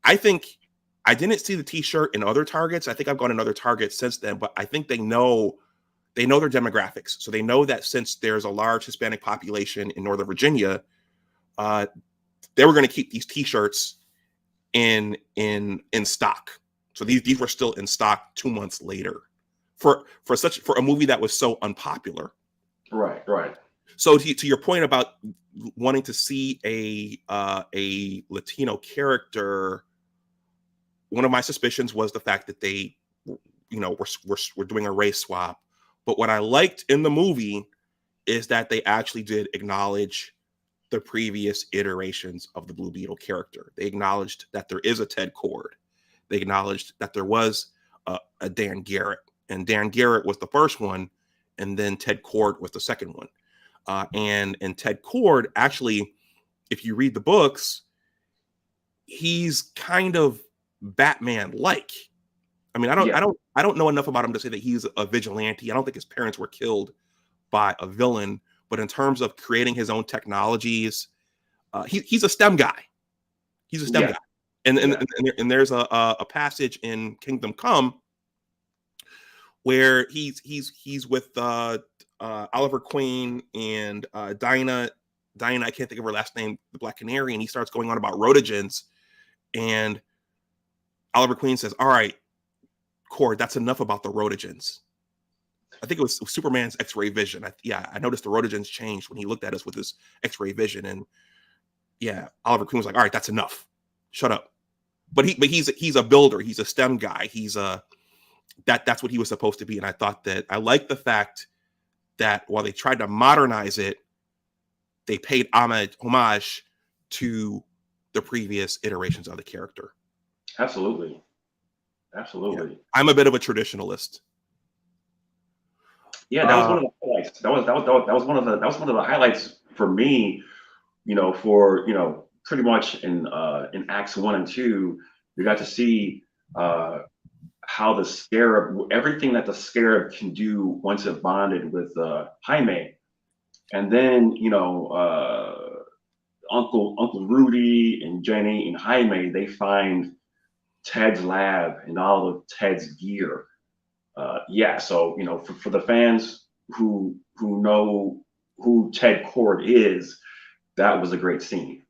I think I didn't see the T-shirt in other Targets. I think I've gone in other Targets since then, but I think they know their demographics, so they know that since there's a large Hispanic population in Northern Virginia, they were going to keep these T-shirts in stock. So these were still in stock 2 months later for a movie that was so unpopular. Right. So to your point about wanting to see a Latino character, one of my suspicions was the fact that they, were doing a race swap. But what I liked in the movie is that they actually did acknowledge the previous iterations of the Blue Beetle character. They acknowledged that there is a Ted Cord. They acknowledged that there was a Dan Garrett, and Dan Garrett was the first one, and then Ted Cord was the second one. And Ted Cord, actually, if you read the books, he's kind of Batman-like. I mean, I don't know enough about him to say that he's a vigilante. I don't think his parents were killed by a villain, but in terms of creating his own technologies, he's a STEM guy. He's a STEM guy. And there's a passage in Kingdom Come where he's with Oliver Queen and Dinah, I can't think of her last name, the Black Canary, and he starts going on about rotogens, and Oliver Queen says, "All right, Cord, that's enough about the rotogens." I think it was Superman's X-ray vision. I noticed the rotogens changed when he looked at us with his X-ray vision, and Oliver Queen was like, "All right, that's enough. Shut up." But he's a builder. He's a STEM guy. He's that's what he was supposed to be. And I thought that I liked the fact that while they tried to modernize it, they paid homage to the previous iterations of the character. Absolutely. Yeah. I'm a bit of a traditionalist. Yeah, that was one of the highlights. That was one of the highlights for me. For pretty much in Acts 1 and 2, you got to see how the Scarab, everything that the Scarab can do once it bonded with Jaime, and then Uncle Rudy and Jenny and Jaime, they find Ted's lab and all of Ted's gear. Yeah, so for the fans who know who Ted Cord is, that was a great scene.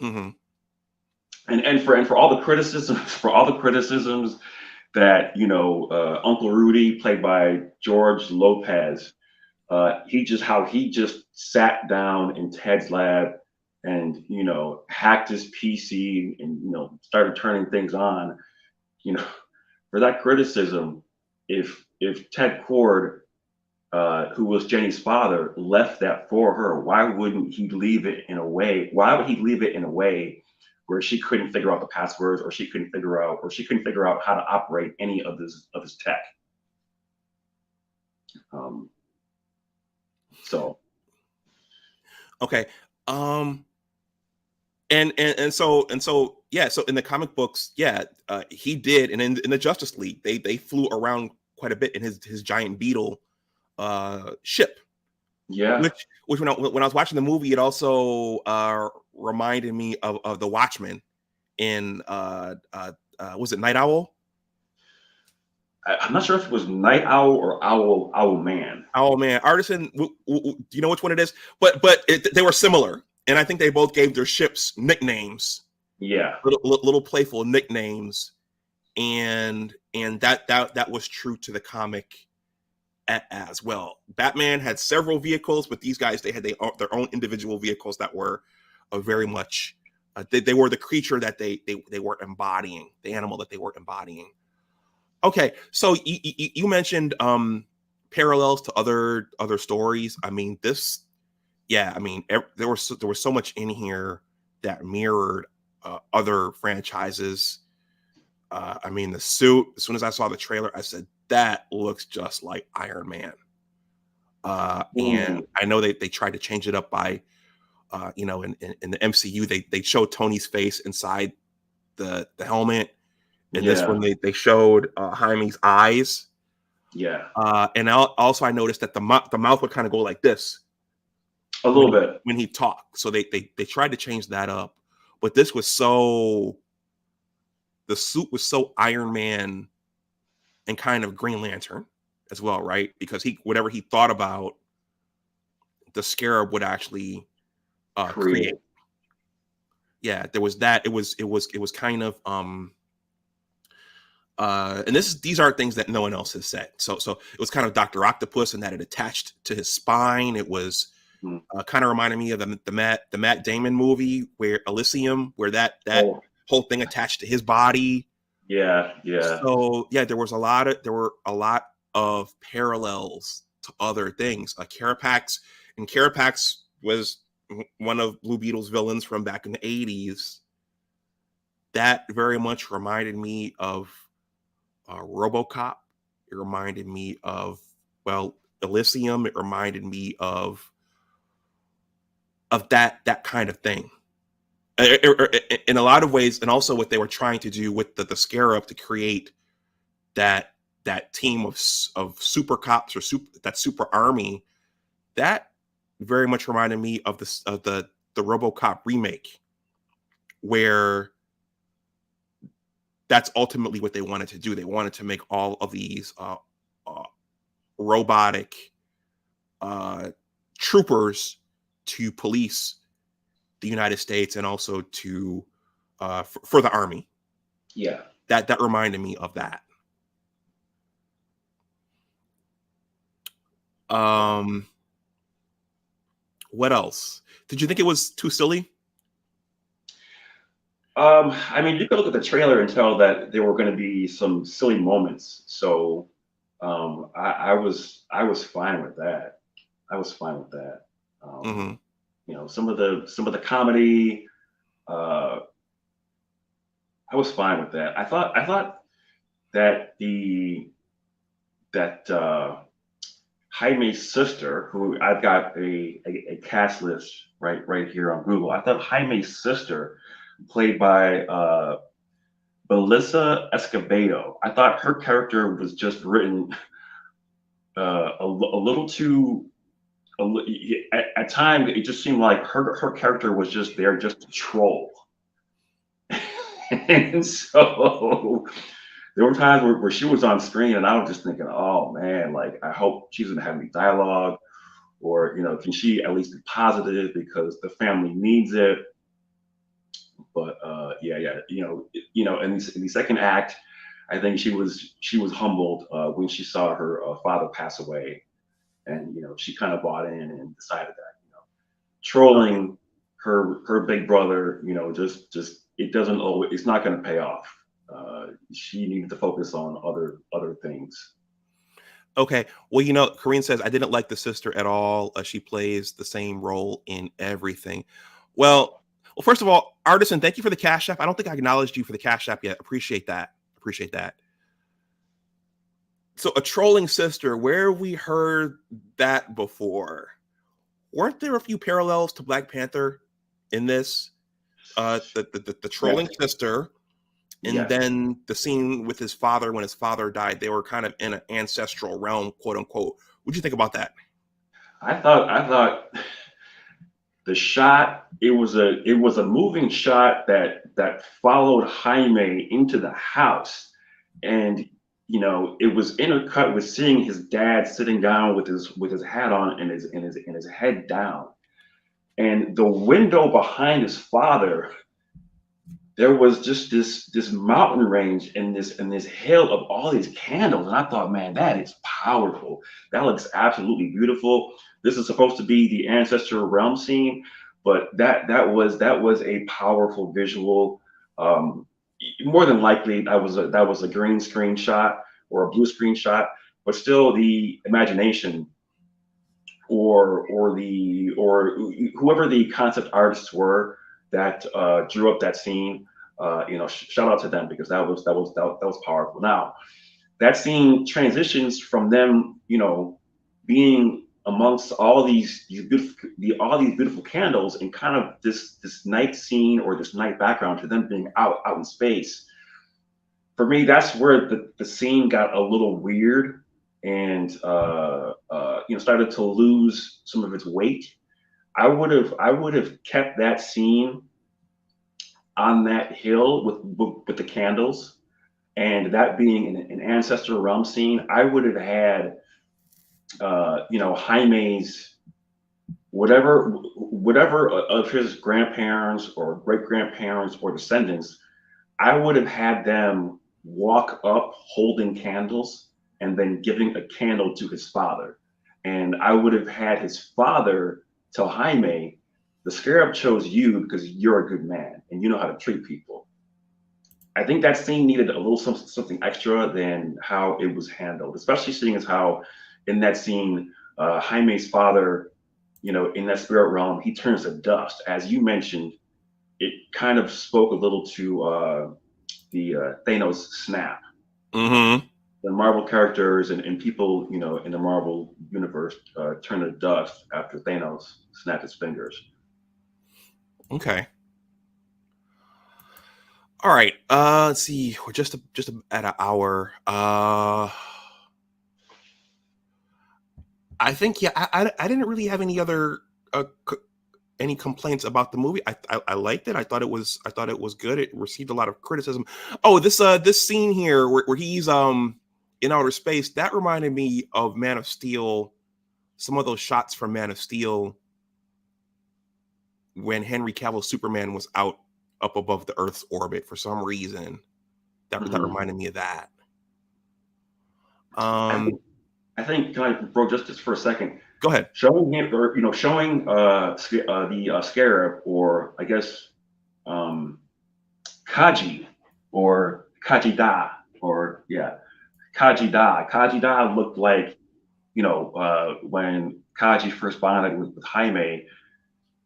Mm-hmm. And for all the criticisms that Uncle Rudy, played by George Lopez, he just sat down in Ted's lab and hacked his PC and started turning things on. For that criticism, if Ted Cord, who was Jenny's father, left that for her, why wouldn't he leave it in a way? Why would he leave it in a way where she couldn't figure out the passwords, or she couldn't figure out how to operate any of his tech? So Okay. And so yeah, so in the comic books, yeah, he did, and in the Justice League, they flew around quite a bit in his giant beetle ship. yeah, Which when I was watching the movie, it also reminded me of the Watchmen in was it Night Owl? I'm not sure if it was Night Owl or Owl Man. Oh man, Artisan. Do you know which one it is? But they were similar, and I think they both gave their ships nicknames. Yeah, Little playful nicknames, and that was true to the comic as well. Batman had several vehicles, but these guys, they had their own individual vehicles that were very much they were the creature that they were embodying, the animal that they were embodying. Okay, so you mentioned parallels to other stories. I mean, there was so much in here that mirrored other franchises. I mean, the suit, as soon as I saw the trailer, I said, that looks just like Iron Man. And I know they tried to change it up by, in the MCU, they showed Tony's face inside the helmet. In this one, they showed Jaime's eyes. Yeah. And also I noticed that the mouth would kind of go like this. A little bit. When he talked. So they tried to change that up. But this was the suit was so Iron Man and kind of Green Lantern as well, right? Because whatever he thought about, the Scarab would actually create. Yeah, there was that. It was kind of and these are things that no one else has said. So it was kind of Dr. Octopus, and that it attached to his spine. It was kind of reminded me of the Matt Damon movie where Elysium, where that whole thing attached to his body. Yeah. So yeah, there were a lot of parallels to other things. Carapax was one of Blue Beetle's villains from back in the 80s. That very much reminded me of RoboCop. It reminded me of Elysium. It reminded me of that kind of thing. In a lot of ways, and also what they were trying to do with the Scarab to create that team of super cops or that super army, that very much reminded me of the RoboCop remake, where that's ultimately what they wanted to do. They wanted to make all of these robotic troopers to police the United States and also to for the army. Yeah, that reminded me of that. What else? Did you think it was too silly? I mean, you could look at the trailer and tell that there were going to be some silly moments. So I was fine with that. Some of the comedy, I was fine with that. I thought that Jaime's sister, who I've got a cast list right here on Google. I thought Jaime's sister, played by Melissa Escobedo, I thought her character was just written a little too. At times, it just seemed like her character was just there just to troll. And so there were times where she was on screen and I was just thinking, oh man, like I hope she's gonna have any dialogue, or can she at least be positive because the family needs it. But yeah, in the second act, I think she was humbled when she saw her father pass away, and she kind of bought in and decided that Okay. trolling her big brother, just it doesn't always, it's not going to pay off. She needed to focus on other things. Okay. Well, Corinne says I didn't like the sister at all. She plays the same role in everything. Well, well, first of all, Artisan, thank you for the Cash App. I don't think I acknowledged you for the Cash App yet. Appreciate that. Appreciate that. So, a trolling sister, where have we heard that before? Weren't there a few parallels to Black Panther in this? The Yes, trolling sister, and yes. then the scene with his father when his father died. They were kind of in an ancestral realm, quote unquote. What'd you think about that? I thought the shot, it was a moving shot that followed Jaime into the house, and it was intercut with seeing his dad sitting down with his hat on and his head down, and the window behind his father, there was just this mountain range and this hill of all these candles, and I thought, man, that is powerful. That looks absolutely beautiful. This is supposed to be the ancestral realm scene, but that was a powerful visual. um More than likely that was a green screen shot or a blue screen shot, but still the imagination, or whoever the concept artists were that drew up that scene. Shout out to them, because that was powerful. Now that scene transitions from them, being amongst all these beautiful candles, and kind of this night scene, or this night background, to them being out in space. For me, that's where the scene got a little weird, and started to lose some of its weight. I would have kept that scene on that hill with the candles, and that being an ancestral realm scene. I would have had Jaime's whatever of his grandparents or great grandparents or descendants. I would have had them walk up holding candles and then giving a candle to his father. And I would have had his father tell Jaime, the scarab chose you because you're a good man and you know how to treat people. I think that scene needed a little something extra than how it was handled, especially seeing as how in that scene, Jaime's father, in that spirit realm, he turns to dust. As you mentioned, it kind of spoke a little to the Thanos snap. Mm-hmm. The Marvel characters and people, in the Marvel universe turn to dust after Thanos snapped his fingers. Okay. All right. Let's see. We're just at an hour. I think, yeah. I didn't really have any other any complaints about the movie. I liked it. I thought it was good. It received a lot of criticism. Oh, this scene here where he's in outer space, that reminded me of Man of Steel. Some of those shots from Man of Steel when Henry Cavill Superman was out up above the Earth's orbit for some reason. That Hmm. reminded me of that. I Um, think I think can I bro just for a second, Go ahead. showing him, or showing the scarab, or I guess um Kaji, or Kaji Da, or yeah, Kaji Da. Kaji Da looked like, when Kaji first bonded with Jaime,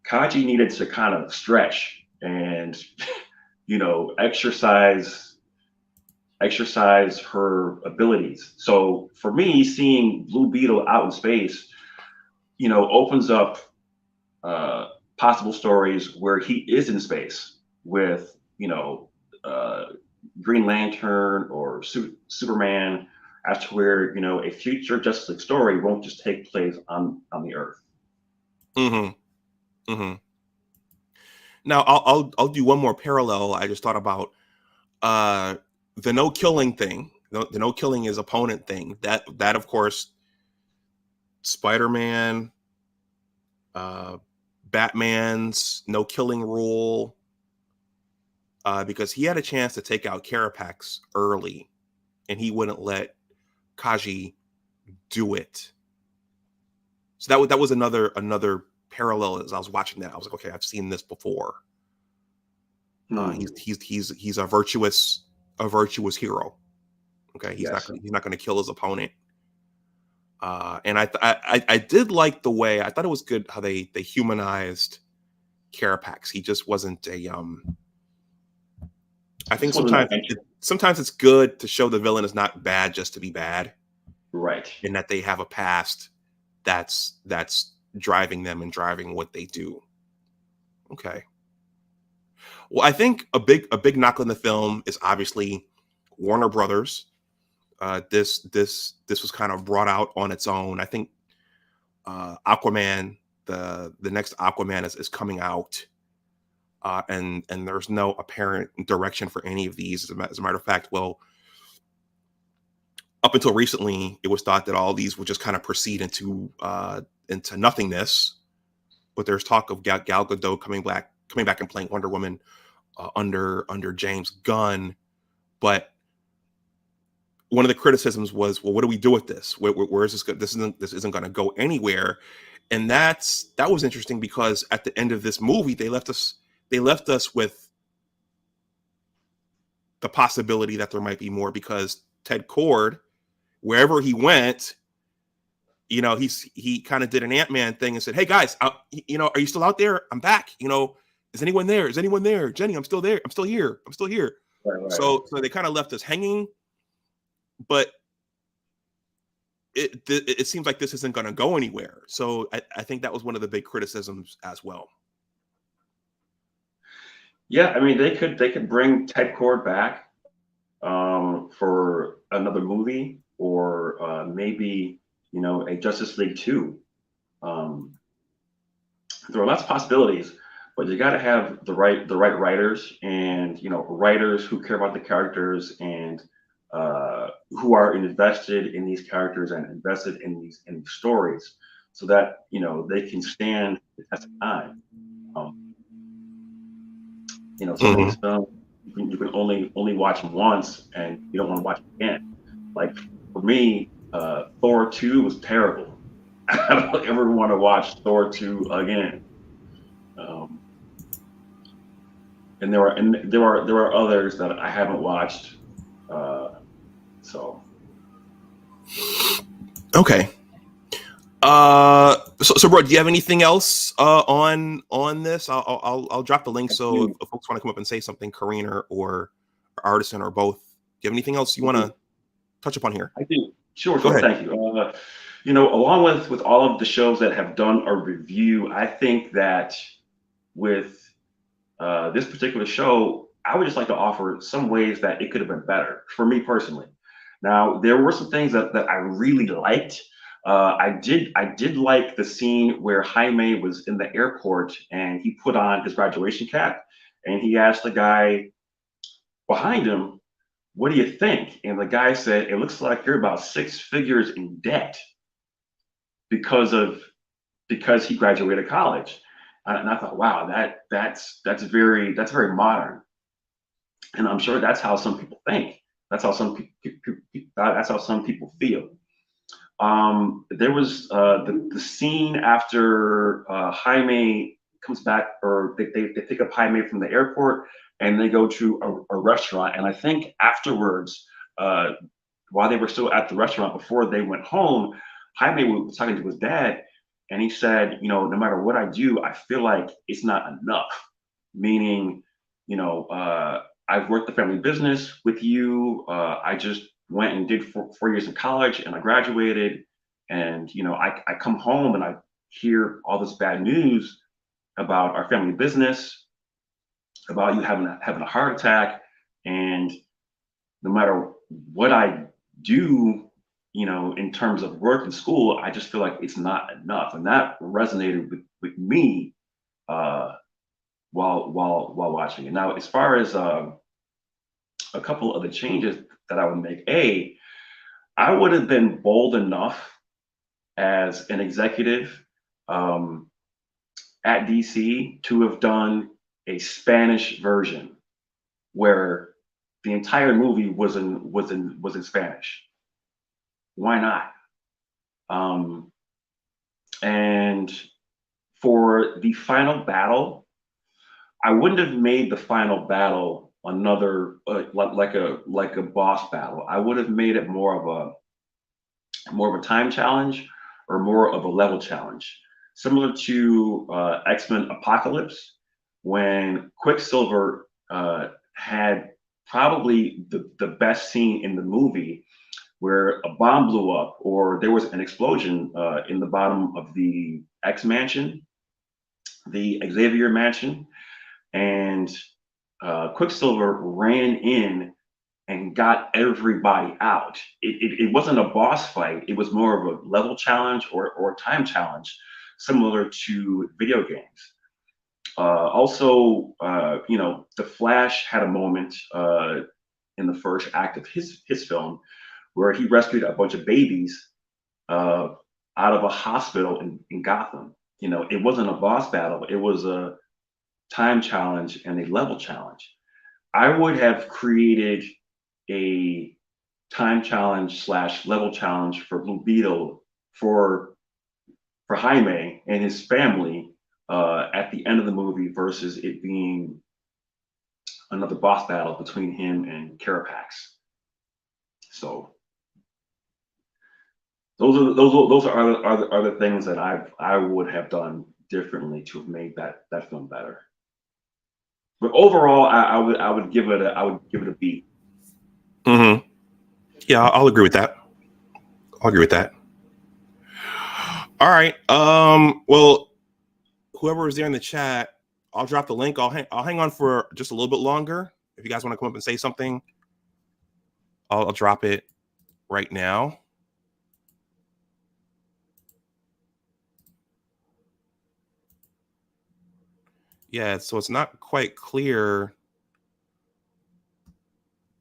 Kaji needed to kind of stretch and exercise her abilities. So for me, seeing Blue Beetle out in space, opens up possible stories where he is in space with, uh, Green Lantern or Superman, as to where a future Justice League story won't just take place on the Earth. Mm-hmm. Mm-hmm. Now I'll do one more parallel I just thought about. The no killing thing, the no killing his opponent thing, that of course, Spider-Man, Batman's no killing rule, because he had a chance to take out Carapax early, and he wouldn't let Kaji do it. So that was another parallel. As I was watching that, I was like, okay, I've seen this before. He's a virtuous hero. Okay, he's not gonna kill his opponent. And I did like the way, I thought it was good how they humanized Carapax. He just wasn't a I think sometimes it's good to show the villain is not bad just to be bad, right? And that they have a past that's driving them and driving what they do. Okay. Well, I think a big knock on the film is obviously Warner Brothers. This was kind of brought out on its own. I think Aquaman, the next Aquaman is coming out, and there's no apparent direction for any of these. As a matter of fact, well, up until recently, it was thought that all these would just kind of proceed into nothingness. But there's talk of Gal Gadot coming back and playing Wonder Woman under James Gunn. But one of the criticisms was, well, what do we do with this? Where is this? This isn't going to go anywhere. And that was interesting, because at the end of this movie, they left us with the possibility that there might be more, because Ted Kord, wherever he went, he kind of did an Ant-Man thing and said, "Hey guys, are you still out there? I'm back. Is anyone there? Is anyone there? Jenny, I'm still there. I'm still here. I'm still here." Right. So they kind of left us hanging, but it seems like this isn't going to go anywhere. So I think that was one of the big criticisms as well. Yeah, I mean, they could bring Ted Kord back for another movie, or maybe a Justice League 2. There are lots of possibilities, but you got to have the right writers, and writers who care about the characters, and who are invested in these characters and invested in these stories, so that they can stand the test of time. Some of these films you can only watch them once, and you don't want to watch it again. Like for me, Thor 2 was terrible. I don't ever want to watch Thor 2 again. And there are others that I haven't watched. So okay. So bro, do you have anything else on this? I'll drop the link, so if folks want to come up and say something, Karina or Artisan or both. Do you have anything else you want to touch upon here? I do. Sure. Thank you. Along with all of the shows that have done a review, I think that with this particular show, I would just like to offer some ways that it could have been better for me personally. Now, there were some things that I really liked. I did like the scene where Jaime was in the airport and he put on his graduation cap and he asked the guy behind him, "What do you think?" And the guy said, "It looks like you're about 6 figures in debt because he graduated college." And I thought, wow, that's very modern. And I'm sure that's how some people think. That's how some people feel. There was the scene after Jaime comes back, or they pick up Jaime from the airport and they go to a restaurant. And I think afterwards, while they were still at the restaurant before they went home, Jaime was talking to his dad, and he said, no matter what I do, I feel like it's not enough. Meaning, I've worked the family business with you. I just went and did 4 years in college and I graduated, and I come home and I hear all this bad news about our family business, about you having a heart attack, and no matter what I do, in terms of work and school, I just feel like it's not enough. And that resonated with me while watching it. Now, as far as a couple of the changes that I would make. I would have been bold enough as an executive at DC to have done a Spanish version where the entire movie was in Spanish. Why not? And for the final battle, I wouldn't have made the final battle another like a boss battle. I would have made it more of a time challenge or more of a level challenge, similar to X-Men Apocalypse, when Quicksilver had probably the best scene in the movie, where a bomb blew up or there was an explosion in the bottom of the X Mansion, the Xavier Mansion, and Quicksilver ran in and got everybody out. It wasn't a boss fight. It was more of a level challenge or time challenge, similar to video games. Also, the Flash had a moment in the first act of his film where he rescued a bunch of babies out of a hospital in Gotham. It wasn't a boss battle. It was a time challenge and a level challenge. I would have created a time challenge / level challenge for Blue Beetle for Jaime and his family at the end of the movie versus it being another boss battle between him and Carapax. So those are the things that I would have done differently to have made that film better. But overall, I would give it a B. Mm-hmm. Yeah, I'll agree with that. I'll agree with that. All right. Well, whoever is there in the chat, I'll drop the link. I'll hang on for just a little bit longer. If you guys want to come up and say something, I'll drop it right now. Yeah, so it's not quite clear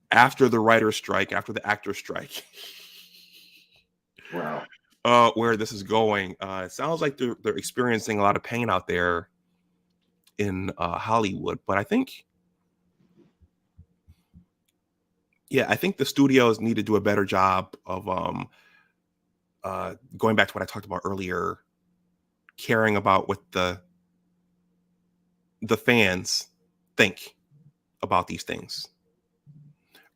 after the writer's strike, after the actor's strike. Wow. Where this is going. It sounds like they're experiencing a lot of pain out there in Hollywood, but I think the studios need to do a better job of going back to what I talked about earlier, caring about what the fans think about these things.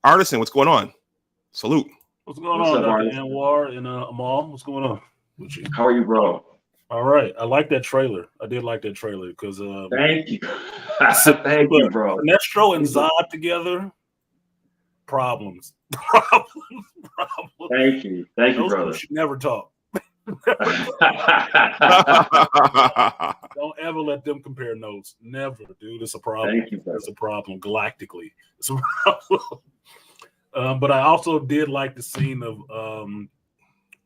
Artisan, what's going on? Salute. What's going on, Dr. Anwar and Amahl? What's going on with you? How are you, bro? All right. I like that trailer. I did like that trailer because thank you. Thank you, bro. Sinestro and Zod together. Problems. Thank you. Thank you, brother. Those should never talk. Don't ever let them compare notes. Never, dude. It's a problem. Thank you, brother. It's a problem galactically. It's a problem. But I also did like the scene of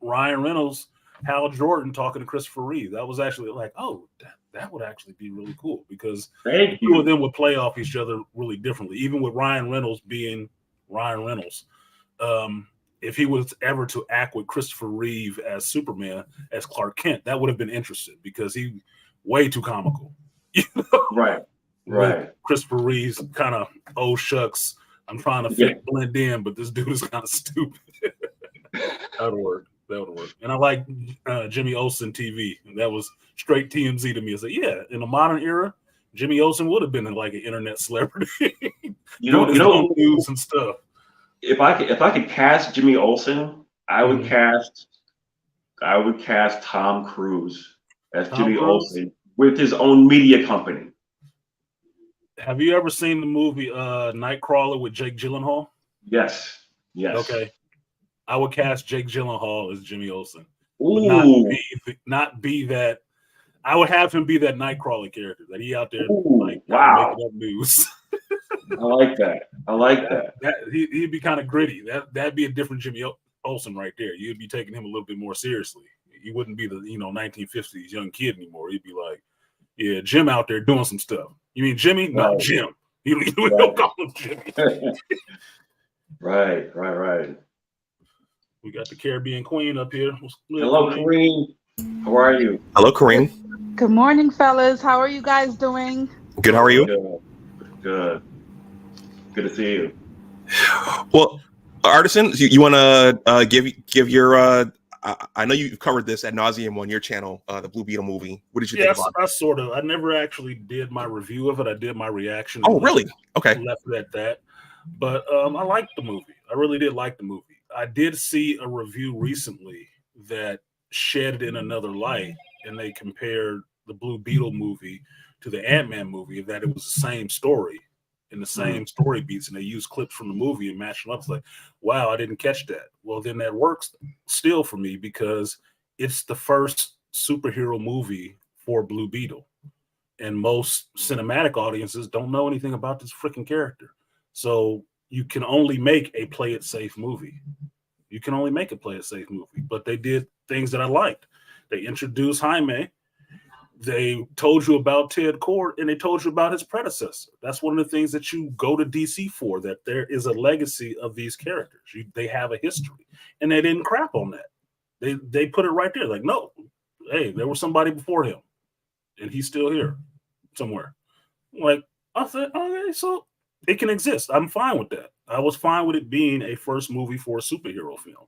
Ryan Reynolds, Hal Jordan talking to Christopher Reeve. That was actually like, oh, that would actually be really cool because the two of them would play off each other really differently. Even with Ryan Reynolds being Ryan Reynolds, if he was ever to act with Christopher Reeve as Superman, as Clark Kent, that would have been interesting because he's way too comical. Right. Christopher Reeve's kind of, oh shucks, I'm trying to blend in, but this dude is kind of stupid. That would work. And I like Jimmy Olsen TV. That was straight TMZ to me. I said, yeah, in a modern era, Jimmy Olsen would have been like an internet celebrity. you know, news and stuff. If I could cast Jimmy Olsen, I would cast Tom Cruise as Jimmy Olsen with his own media company. Have you ever seen the movie Nightcrawler with Jake Gyllenhaal? Yes. Okay. I would cast Jake Gyllenhaal as Jimmy Olsen. Ooh. But not be that. I would have him be that Nightcrawler character that he out there making up news. I like that. He'd be kind of gritty. That'd be a different Jimmy Olsen right there. You'd be taking him a little bit more seriously. He wouldn't be the 1950s young kid anymore. He'd be like, yeah, Jim out there doing some stuff. You mean Jimmy? No, Jim. You don't call him Jimmy. Right. We got the Caribbean Queen up here. Hello, Kareem. How are you? Hello, Kareem. Good morning, fellas. How are you guys doing? Good. How are you? Good. Good to see you. Well, Artisan, you want to give your I know you've covered this ad nauseum on your channel, the Blue Beetle movie. What did you think about it? I never actually did my review of it. I did my reaction. Oh, really? Okay. Left it at that. But I liked the movie. I really did like the movie. I did see a review recently that shed it in another light, and they compared the Blue Beetle movie to the Ant-Man movie, that it was the same story and the same story beats, and they used clips from the movie and matched them up. It's like, wow, I didn't catch that. Well, then that works still for me because it's the first superhero movie for Blue Beetle, and most cinematic audiences don't know anything about this freaking character. So you can only make a play it safe movie. But they did things that I liked. They introduced Jaime. They told you about Ted Kord, and they told you about his predecessor. That's one of the things that you go to DC for, that there is a legacy of these characters. They have a history, and they didn't crap on that. They put it right there. Like, no, hey, there was somebody before him, and he's still here somewhere. Like, I said, okay, so it can exist. I'm fine with that. I was fine with it being a first movie for a superhero film.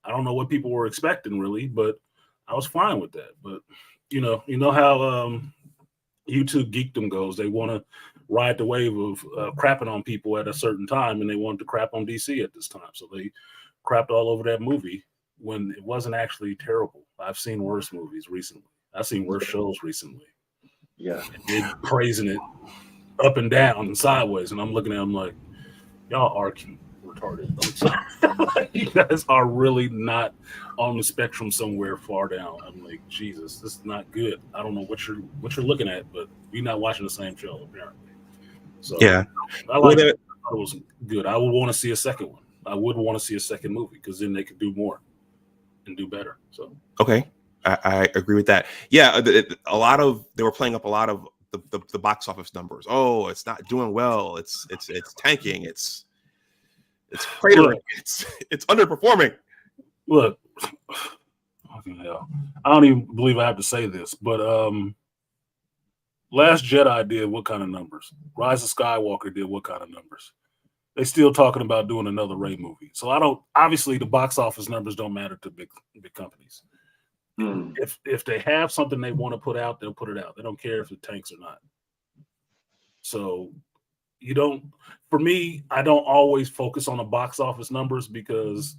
I don't know what people were expecting really, but I was fine with that. But you know how YouTube geekdom goes. They want to ride the wave of crapping on people at a certain time, and they wanted to crap on DC at this time. So they crapped all over that movie when it wasn't actually terrible. I've seen worse movies recently. I've seen worse shows recently. Yeah. They're praising it up and down and sideways, and I'm looking at them like, y'all are retarded. I'm sorry. You guys are really not on the spectrum somewhere far down. I'm like, Jesus, this is not good. I don't know what you're looking at, but you're not watching the same show apparently. So yeah, I like it. I thought it was good. I would want to see a second one. I would want to see a second movie because then they could do more and do better. So okay, I agree with that. Yeah, they were playing up a lot of the box office numbers. Oh, it's not doing well. It's tanking. It's cratering. It's underperforming. Look, fucking hell. I don't even believe I have to say this, but Last Jedi did what kind of numbers? Rise of Skywalker did what kind of numbers? They still talking about doing another Rey movie. So obviously the box office numbers don't matter to big companies. If they have something they want to put out, they'll put it out. They don't care if it tanks or not. So for me, I don't always focus on the box office numbers because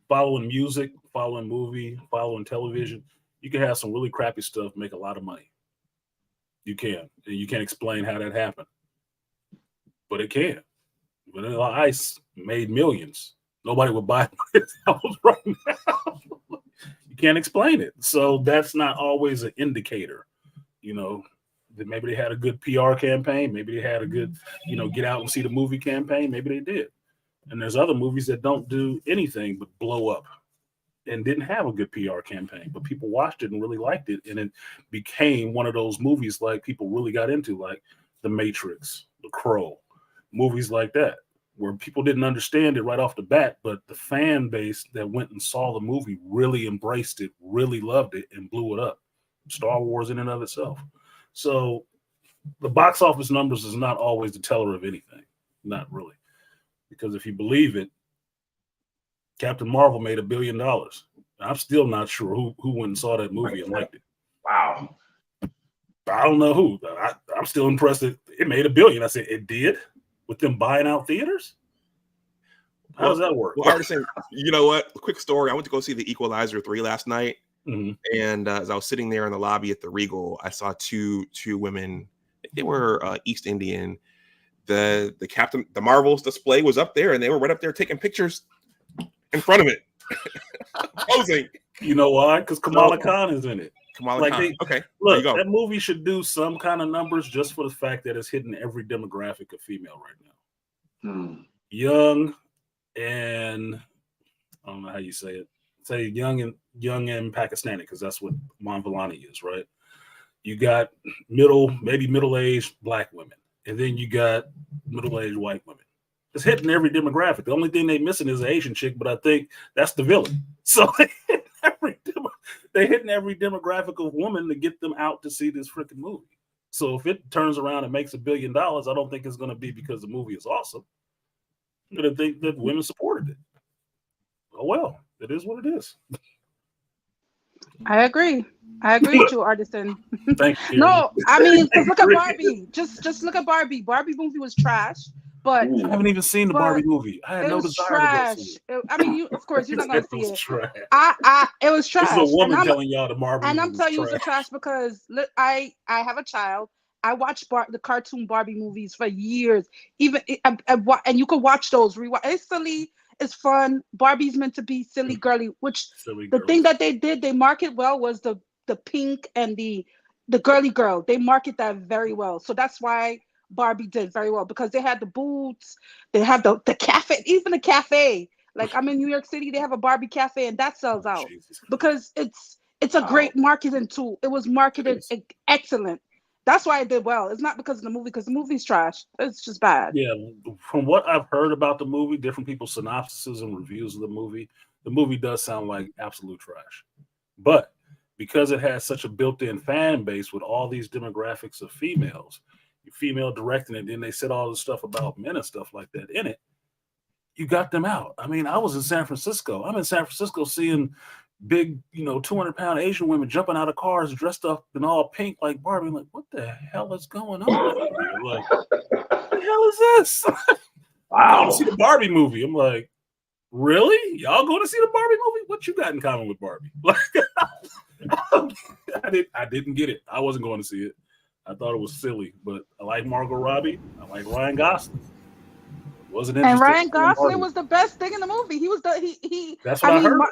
following music, following movie, following television, you can have some really crappy stuff make a lot of money. You can. And you can't explain how that happened. But it can. Vanilla Ice made millions. Nobody would buy it right now. You can't explain it. So that's not always an indicator. That maybe they had a good PR campaign. Maybe they had a good, get out and see the movie campaign. Maybe they did. And there's other movies that don't do anything but blow up and didn't have a good PR campaign, but people watched it and really liked it. And it became one of those movies like people really got into, like The Matrix, The Crow, movies like that, where people didn't understand it right off the bat, but the fan base that went and saw the movie really embraced it, really loved it, and blew it up. Star Wars in and of itself. So the box office numbers is not always the teller of anything. Not really. Because if you believe it, Captain Marvel made $1 billion. I'm still not sure who went and saw that movie and liked it. Wow. I don't know who. I'm still impressed that it made $1 billion. I said, it did? With them buying out theaters? How does that work? Well, Artisan, you know what? A quick story. I went to go see The Equalizer 3 last night. Mm-hmm. And as I was sitting there in the lobby at the Regal, I saw two women. They were East Indian. The Marvel's display was up there, and they were right up there taking pictures in front of it. Posing. You know why? Because Kamala Khan is in it. Kamala Khan. Okay. Look, that movie should do some kind of numbers just for the fact that it's hitting every demographic of female right now. Young and I don't know how you say it. Say young and Pakistani, because that's what Mon Vellani is, right? You got maybe middle-aged black women, and then you got middle-aged white women. It's hitting every demographic. The only thing they're missing is an Asian chick, but I think that's the villain. So they hitting every demographic of woman to get them out to see this freaking movie. So if it turns around and makes $1 billion, I don't think it's going to be because the movie is awesome. I'm going to think that women supported it. Oh, well, it is what it is. I agree with you, Artisan. Thank you. No, I mean, look at Barbie. Just look at Barbie. Barbie movie was trash, but I haven't even seen the Barbie movie. I had no desire trash. to go see it. I mean, of course, you're not going to see it. Trash. It was trash. This is a woman telling y'all the Barbie and movie I'm telling you, trash. it's trash because look, I have a child. I watched the cartoon Barbie movies for years. Even and you can watch those. Rewatch. It's silly. It's fun. Barbie's meant to be silly, girly. The thing that they did, they market well was the pink and the girly girl. They market that very well. So that's why Barbie did very well because they had the boots. They have the cafe, even the cafe. Like I'm in New York City, they have a Barbie cafe, and that sells out because it's a great marketing tool. It was marketed excellent. That's why it did well. It's not because of the movie, because the movie's trash. It's just bad. Yeah, from what I've heard about the movie, different people's synopses and reviews of the movie does sound like absolute trash. But because it has such a built-in fan base with all these demographics of females, female directing it, then they said all this stuff about men and stuff like that in it, you got them out. I mean, I was in San Francisco. I'm in San Francisco seeing big, 200-pound Asian women jumping out of cars dressed up in all pink like Barbie. I'm like, what the hell is going on? Like, what the hell is this? Wow. I'm going to see the Barbie movie. I'm like, really? Y'all going to see the Barbie movie? What you got in common with Barbie? Like, I didn't get it. I wasn't going to see it. I thought it was silly, but I like Margot Robbie. I like Ryan Gosling. Wasn't interested. And Ryan Gosling was the best thing in the movie. He was he. That's what I heard.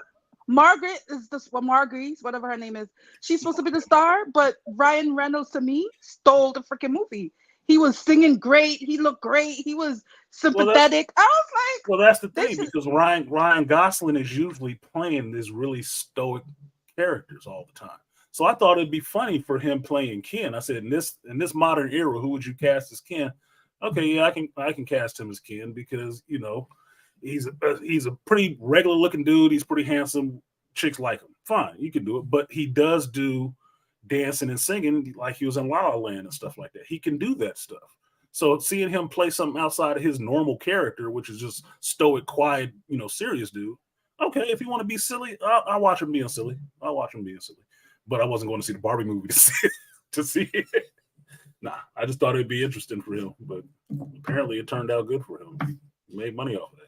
Margaret is Marguerite, whatever her name is. She's supposed to be the star, but Ryan Reynolds to me stole the freaking movie. He was singing great. He looked great. He was sympathetic. I was like, well, that's the thing because Ryan Gosling is usually playing these really stoic characters all the time. So I thought it'd be funny for him playing Ken. I said, in this modern era, who would you cast as Ken? Okay, yeah, I can cast him as Ken because he's a pretty regular looking dude. He's pretty handsome. Chicks like him. Fine, you can do it. But he does do dancing and singing like he was in La La Land and stuff like that. He can do that stuff. So seeing him play something outside of his normal character, which is just stoic, quiet, serious dude. Okay, if you want to be silly, I'll watch him being silly. But I wasn't going to see the Barbie movie to see it. Nah, I just thought it'd be interesting for him. But apparently it turned out good for him. He made money off of that.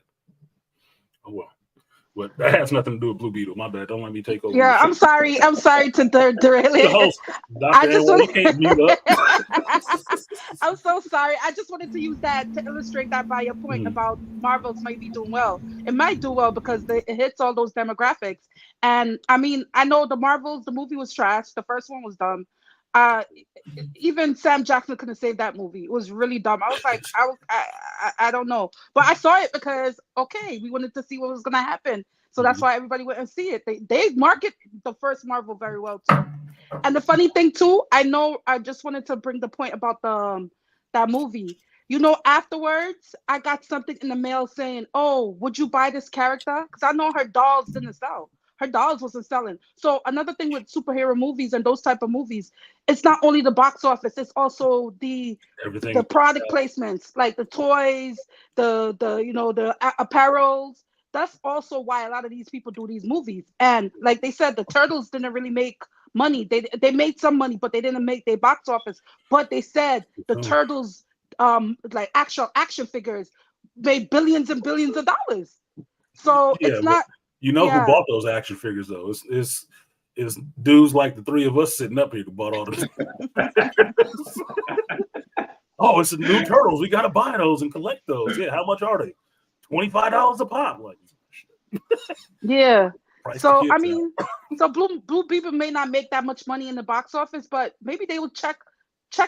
Oh well, but that has nothing to do with Blue Beetle. My bad. Don't let me take over. Yeah, I'm sorry to derail it. The host, Dr. Amahl, can't mute up. I'm so sorry. I just wanted to use that to illustrate that by your point about Marvel's might be doing well. It might do well because it hits all those demographics. And I mean, I know the movie was trash. The first one was dumb. Even Sam Jackson couldn't save that movie. It was really dumb. I was like, I don't know, but I saw it because we wanted to see what was gonna happen, so that's why everybody went and see it. They market the first Marvel very well too. And the funny thing too, I just wanted to bring the point about that movie. Afterwards, I got something in the mail saying, "Oh, would you buy this character?" Because I know her dolls didn't sell. Her dolls wasn't selling. So another thing with superhero movies and those type of movies, it's not only the box office, it's also the product placements, like the toys, the apparels. That's also why a lot of these people do these movies. And like they said, the Turtles didn't really make money. They made some money, but they didn't make their box office. But they said the Turtles, like actual action figures, made billions and billions of dollars. So it's not. Who bought those action figures though? It's dudes like the three of us sitting up here who bought all them. Oh, it's the new Turtles. We gotta buy those and collect those. Yeah, how much are they? $25 a pop. Like, yeah. So I mean, so Blue Beetle may not make that much money in the box office, but maybe they will check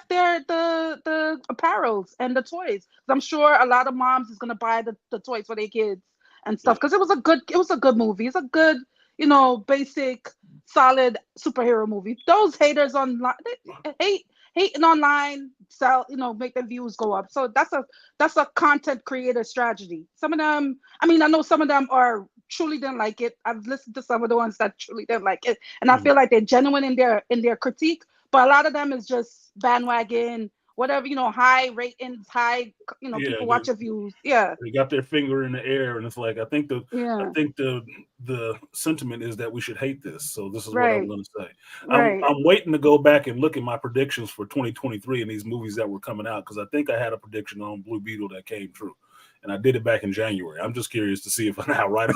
the apparels and the toys. I'm sure a lot of moms is gonna buy the toys for their kids and stuff because it was a good movie. It's a good, basic, solid superhero movie. Those haters online, hating online, sell, make the views go up. So that's a content creator strategy. Some of them, I mean, I know some of them are truly didn't like it. I've listened to some of the ones that truly didn't like it, and I feel like they're genuine in their critique. But a lot of them is just bandwagon, whatever, high ratings, high, people watch your views. Yeah. They got their finger in the air, and it's like, I think the sentiment is that we should hate this. So this is what I'm going to say. I'm waiting to go back and look at my predictions for 2023 and these movies that were coming out, because I think I had a prediction on Blue Beetle that came true, and I did it back in January. I'm just curious to see if I'm now right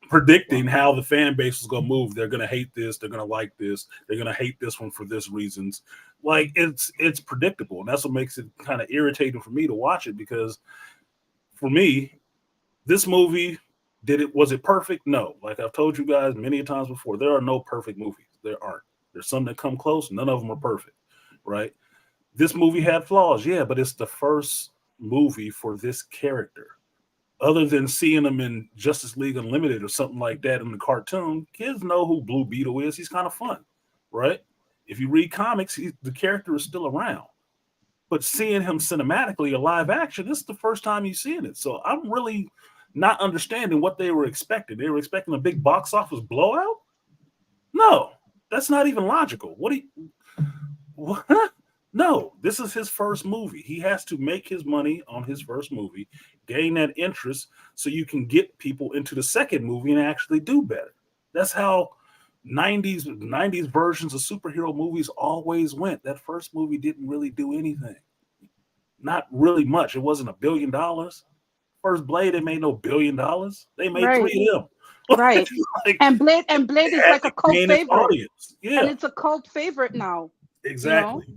predicting how the fan base is going to move. They're going to hate this. They're going to like this. They're going to hate this one for this reasons. Like, it's predictable, and that's what makes it kind of irritating for me to watch it, because for me, this movie, was it perfect? No. Like I've told you guys many times before, there are no perfect movies. There aren't. There's some that come close. None of them are perfect, right? This movie had flaws, yeah, but it's the first movie for this character. Other than seeing him in Justice League Unlimited or something like that in the cartoon, kids know who Blue Beetle is. He's kind of fun, right? If you read comics, the character is still around. But seeing him cinematically, a live action, this is the first time you've seen it. So I'm really not understanding what they were expecting. They were expecting a big box office blowout? No, that's not even logical. What? No, this is his first movie. He has to make his money on his first movie, gain that interest so you can get people into the second movie and actually do better. That's how 90s versions of superhero movies always went. That first movie didn't really do anything. Not really much. It wasn't $1 billion. First Blade, they made no $1 billion. They made 3 of them. Right. Like, and Blade is like a cult favorite. Audience. Yeah. And it's a cult favorite now. Exactly.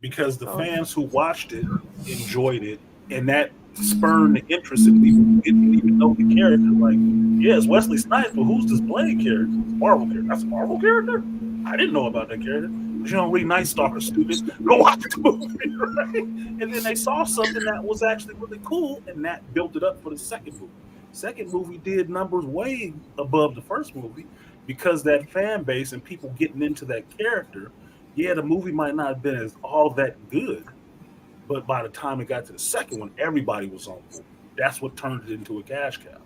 Because the fans who watched it enjoyed it, and that spurred the interest in people who didn't even know the character. Like, yeah, it's Wesley Snipes, but who's this Blade character? It's a Marvel character. That's a Marvel character? I didn't know about that character. But you don't read Night Stalker, stupid. Go watch the movie, right? And then they saw something that was actually really cool, and that built it up for the second movie. Second movie did numbers way above the first movie because that fan base and people getting into that character. Yeah, the movie might not have been all that good, but by the time it got to the second one, everybody was on board. That's what turned it into a cash cow.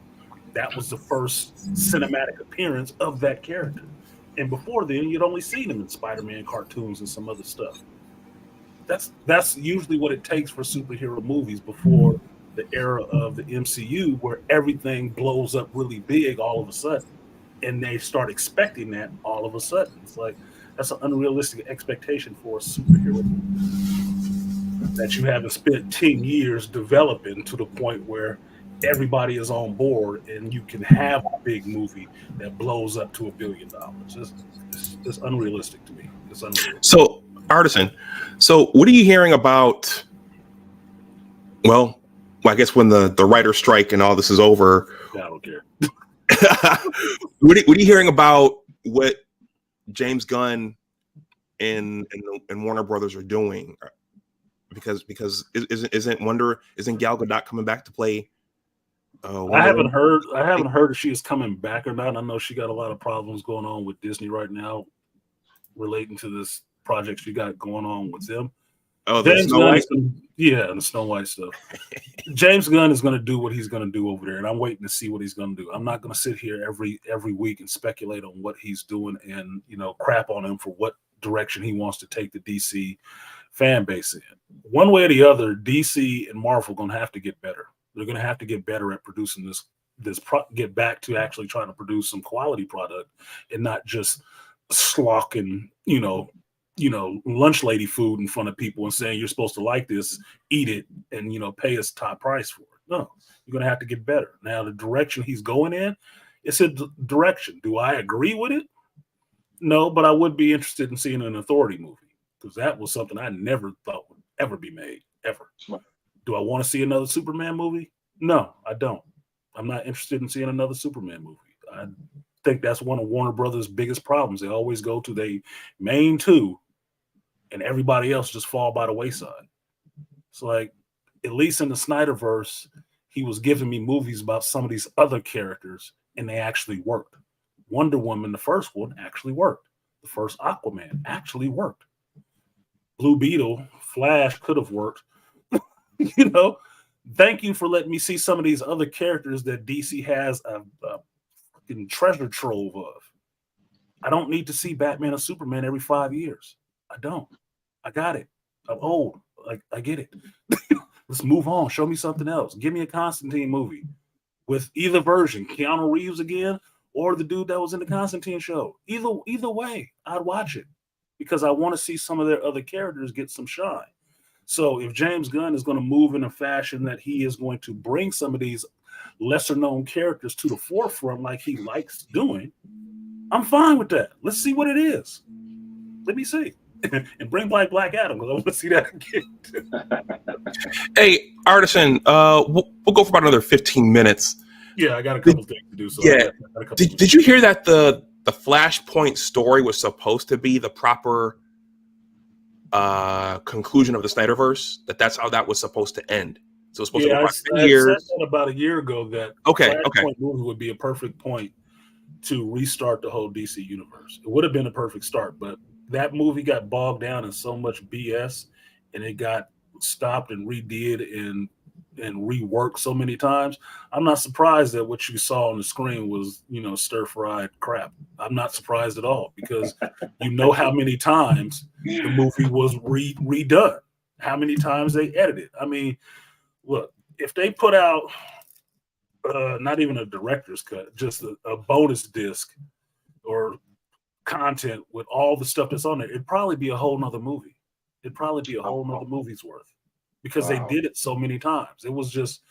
That was the first cinematic appearance of that character. And before then, you'd only seen him in Spider-Man cartoons and some other stuff. That's usually what it takes for superhero movies before the era of the MCU, where everything blows up really big all of a sudden. And they start expecting that all of a sudden. It's like, that's an unrealistic expectation for a superhero movie that you haven't spent 10 years developing to the point where everybody is on board and you can have a big movie that blows up to $1 billion. It's unrealistic to me. It's unrealistic. So, Artisan, what are you hearing about? Well, I guess when the writer's strike and all this is over. I don't care. What are you hearing about what James Gunn and Warner Brothers are doing? Because isn't Gal Gadot coming back to play? I haven't heard if she is coming back or not. I know she got a lot of problems going on with Disney right now relating to this project she got going on with them. Oh, the Snow White? And the Snow White stuff. James Gunn is going to do what he's going to do over there, and I'm waiting to see what he's going to do. I'm not going to sit here every week and speculate on what he's doing and crap on him for what direction he wants to take the DC fan base in. One way or the other, DC and Marvel are going to have to get better. They're going to have to get better at producing get back to actually trying to produce some quality product and not just slocking, lunch lady food in front of people and saying you're supposed to like this, eat it, and pay us top price for it. No, you're going to have to get better. Now, the direction he's going in, it's a direction. Do I agree with it? No, but I would be interested in seeing an Authority movie because that was something I never thought would ever be made, ever. Do I want to see another Superman movie? No, I don't. I'm not interested in seeing another Superman movie. I think that's one of Warner Brothers' biggest problems. They always go to the main two and everybody else just fall by the wayside. It's like, at least in the Snyderverse, he was giving me movies about some of these other characters and they actually worked. Wonder Woman, the first one, actually worked. The first Aquaman actually worked. Blue Beetle, Flash could have worked. You know, thank you for letting me see some of these other characters that DC has a fucking treasure trove of. I don't need to see Batman or Superman every 5 years. I don't. I got it. I'm old. I get it. Let's move on. Show me something else. Give me a Constantine movie with either version, Keanu Reeves again, or the dude that was in the Constantine show. Either way, I'd watch it because I want to see some of their other characters get some shine. So if James Gunn is going to move in a fashion that he is going to bring some of these lesser known characters to the forefront like he likes doing, I'm fine with that. Let's see what it is. Let me see. And bring Black Adam because I want to see that again. Hey, Artisan, we'll go for about another 15 minutes. Yeah, I got a couple things to do. So yeah. Did you hear that the Flashpoint story was supposed to be the proper conclusion of the Snyderverse? That's how that was supposed to end. So it was supposed to go 10 years. I said that about a year ago that Flashpoint movie would be a perfect point to restart the whole DC universe. It would have been a perfect start, but that movie got bogged down in so much BS and it got stopped and redid and reworked so many times. I'm not surprised that what you saw on the screen was, stir-fried crap. I'm not surprised at all because you know how many times the movie was redone, how many times they edited. I mean, look, if they put out not even a director's cut, just a bonus disc or content with all the stuff that's on there, it'd probably be a whole nother movie. It'd probably be a whole nother movie's worth because they did it so many times. It was just,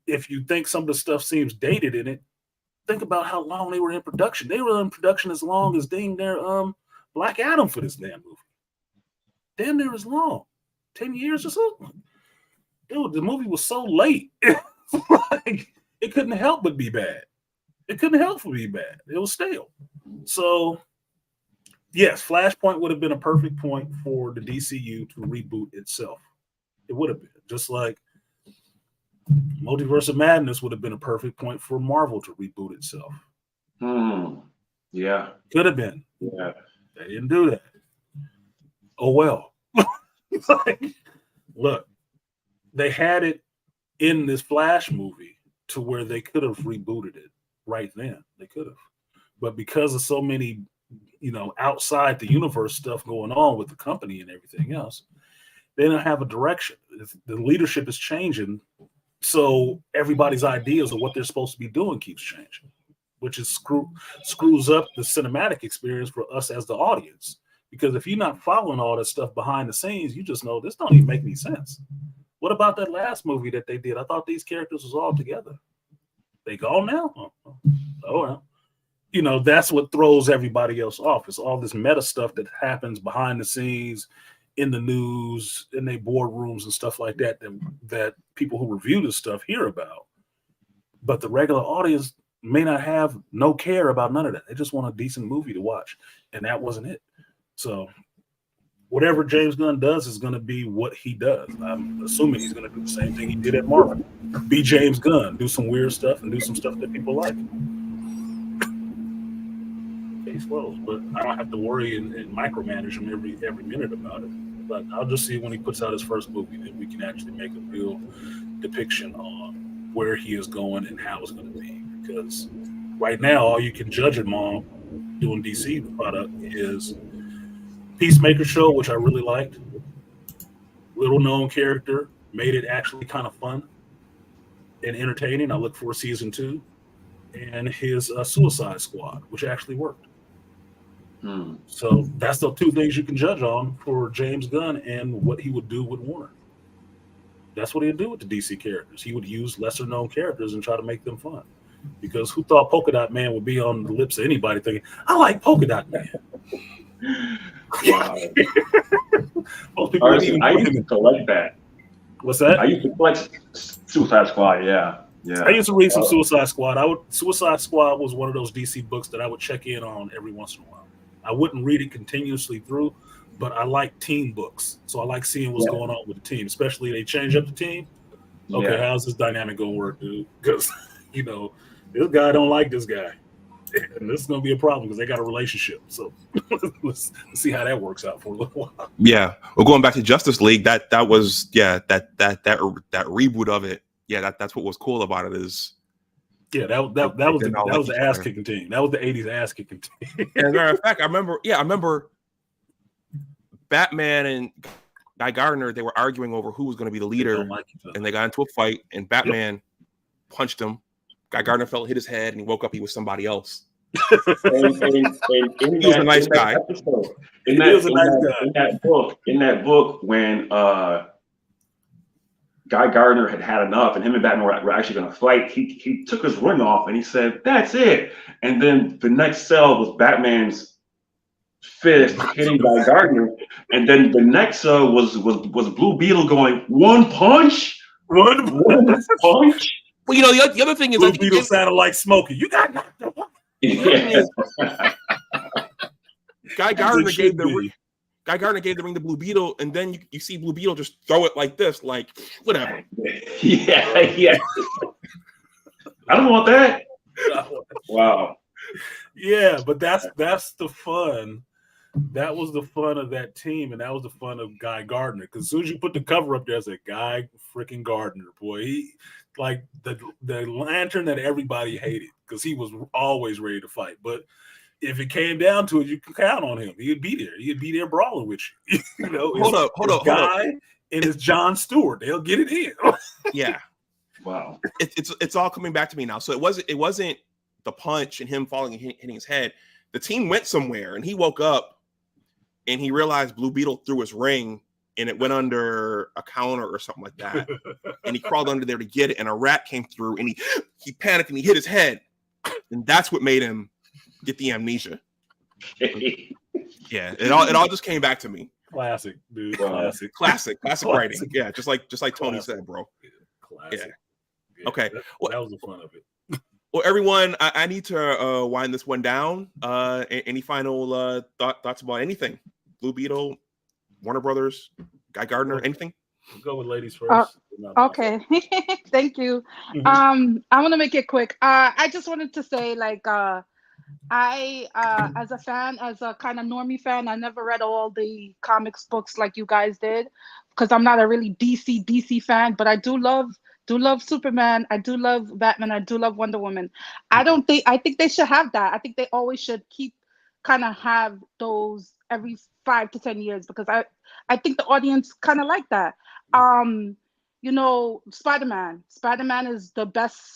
if you think some of the stuff seems dated in it, think about how long they were in production. They were in production as long as dang near Black Adam for this damn movie. Damn near as long. 10 years or so. Dude, the movie was so late. Like, it couldn't help but be bad. It couldn't help but be bad. It was stale. So, yes, Flashpoint would have been a perfect point for the DCU to reboot itself. It would have been. Just like Multiverse of Madness would have been a perfect point for Marvel to reboot itself. Yeah. Could have been. Yeah. They didn't do that. Oh, well. Look, they had it in this Flash movie to where they could have rebooted it right then. They could have. But because of so many, outside the universe stuff going on with the company and everything else, they don't have a direction. The leadership is changing, so everybody's ideas of what they're supposed to be doing keeps changing, which is screws up the cinematic experience for us as the audience. Because if you're not following all that stuff behind the scenes, you just know this don't even make any sense. What about that last movie that they did? I thought these characters was all together. They gone now? Oh well. That's what throws everybody else off. It's all this meta stuff that happens behind the scenes, in the news, in their boardrooms and stuff like that, that people who review this stuff hear about. But the regular audience may not have no care about none of that. They just want a decent movie to watch. And that wasn't it. So whatever James Gunn does is going to be what he does. I'm assuming he's going to do the same thing he did at Marvel. Be James Gunn, do some weird stuff and do some stuff that people like. Case closed, but I don't have to worry and micromanage him every minute about it. But I'll just see when he puts out his first movie that we can actually make a real depiction on where he is going and how it's going to be. Because right now, all you can judge him on doing DC product is Peacemaker show, which I really liked. Little known character, made it actually kind of fun and entertaining. I look for season 2, and his Suicide Squad, which actually worked. So that's the 2 things you can judge on for James Gunn and what he would do with Warner. That's what he'd do with the DC characters. He would use lesser known characters and try to make them fun. Because who thought Polka Dot Man would be on the lips of anybody thinking, I like Polka Dot Man? Wow. Most people I used to collect that. What's that? I used to collect Suicide Squad, yeah. I used to read some Suicide Squad. Suicide Squad was one of those DC books that I would check in on every once in a while. I wouldn't read it continuously through, but I like team books. So I like seeing what's going on with the team, especially they change up the team. Okay, how's this dynamic going to work, dude? Because, this guy don't like this guy. And this is going to be a problem because they got a relationship. So let's see how that works out for a little while. Yeah. Well, going back to Justice League, that was that reboot of it. Yeah, that's what was cool about it is. Yeah, that was the ass kicking team. That was the 80s ass kicking team. As a matter of fact, I remember Batman and Guy Gardner, they were arguing over who was going to be the leader, and they got into a fight, and Batman punched him. Guy Gardner fell, hit his head, and he woke up. He was somebody else. He was a nice guy. In that book, when Guy Gardner had enough, and him and Batman were actually going to fight, he took his ring off and he said, "That's it." And then the next cell was Batman's fist hitting Guy Gardner, and then the next cell was Blue Beetle going, "One punch, one punch." Well, the other thing is Blue Beetle sounded like Smokey. You got knocked. Yeah. Guy Gardner gave the ring to Blue Beetle, and then you see Blue Beetle just throw it like this, like whatever. Yeah. I don't want that. Wow. Yeah, but that's the fun. That was the fun of that team, and that was the fun of Guy Gardner. Because as soon as you put the cover up there, it's a Guy freaking Gardner, boy. He like the lantern that everybody hated because he was always ready to fight. But if it came down to it, you can count on him. He'd be there. He'd be there brawling with you. Hold up. Guy and it's John Stewart. They'll get it in. Yeah. Wow. It's all coming back to me now. So it wasn't the punch and him falling and hitting his head. The team went somewhere, and he woke up. And he realized Blue Beetle threw his ring and it went under a counter or something like that. And he crawled under there to get it. And a rat came through and he panicked and he hit his head. And that's what made him get the amnesia. Yeah, it all just came back to me. Classic, dude. Wow. Classic writing. Yeah, just like Tony said, bro. Classic. Yeah. Okay. That was the fun of it. Well, everyone, I need to wind this one down. Any final thoughts about anything? Blue Beetle, Warner Brothers, Guy Gardner, anything? We'll go with ladies first. Okay. Thank you. Mm-hmm. I want to make it quick. I just wanted to say, like, I as a fan, as a kind of normie fan, I never read all the comics books like you guys did because I'm not a really DC fan, but I do love Superman. I do love Batman. I do love Wonder Woman. I think they should have that. I think they always should kind of have those every 5 to 10 years because I think the audience kind of like that. Spider-Man is the best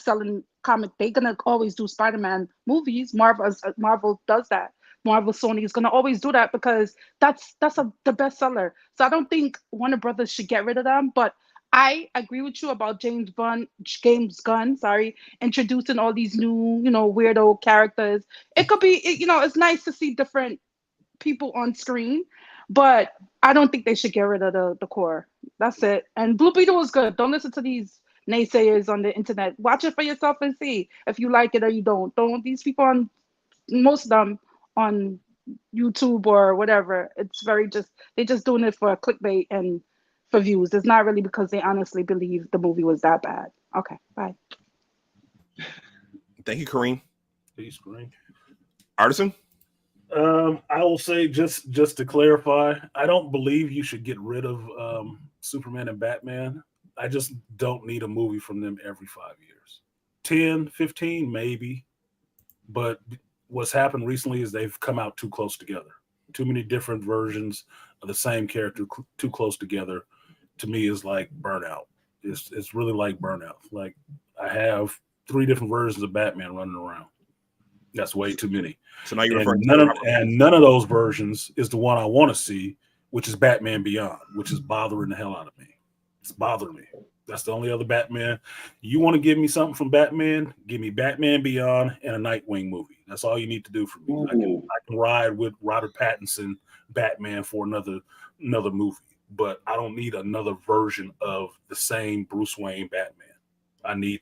selling comic. They're gonna always do Spider-Man movies. Marvel does that. Sony is gonna always do that because that's the best seller. So I don't think Warner Brothers should get rid of them, but I agree with you about James Gunn, introducing all these new, weirdo characters. It could be, it's nice to see different people on screen, but I don't think they should get rid of the core. That's it. And Blue Beetle was good. Don't listen to these naysayers on the internet. Watch it for yourself and see if you like it or you don't. Don't these people most of them on YouTube or whatever. It's they're just doing it for clickbait and for views. It's not really because they honestly believe the movie was that bad. Okay, bye. Thank you, Kareem. Peace, Kareem. Artisan? I will say just to clarify, I don't believe you should get rid of Superman and Batman. I just don't need a movie from them every 5 years. 10, 15, maybe. But what's happened recently is they've come out too close together. Too many different versions of the same character too close together. To me, is like burnout. It's really like burnout. Like I have 3 different versions of Batman running around. That's way too many. So now you're referring to none of those versions is the one I want to see, which is Batman Beyond, which is bothering the hell out of me. It's bothering me. That's the only other Batman. You want to give me something from Batman? Give me Batman Beyond and a Nightwing movie. That's all you need to do for me. I can ride with Robert Pattinson Batman for another movie, but I don't need another version of the same Bruce Wayne Batman. I need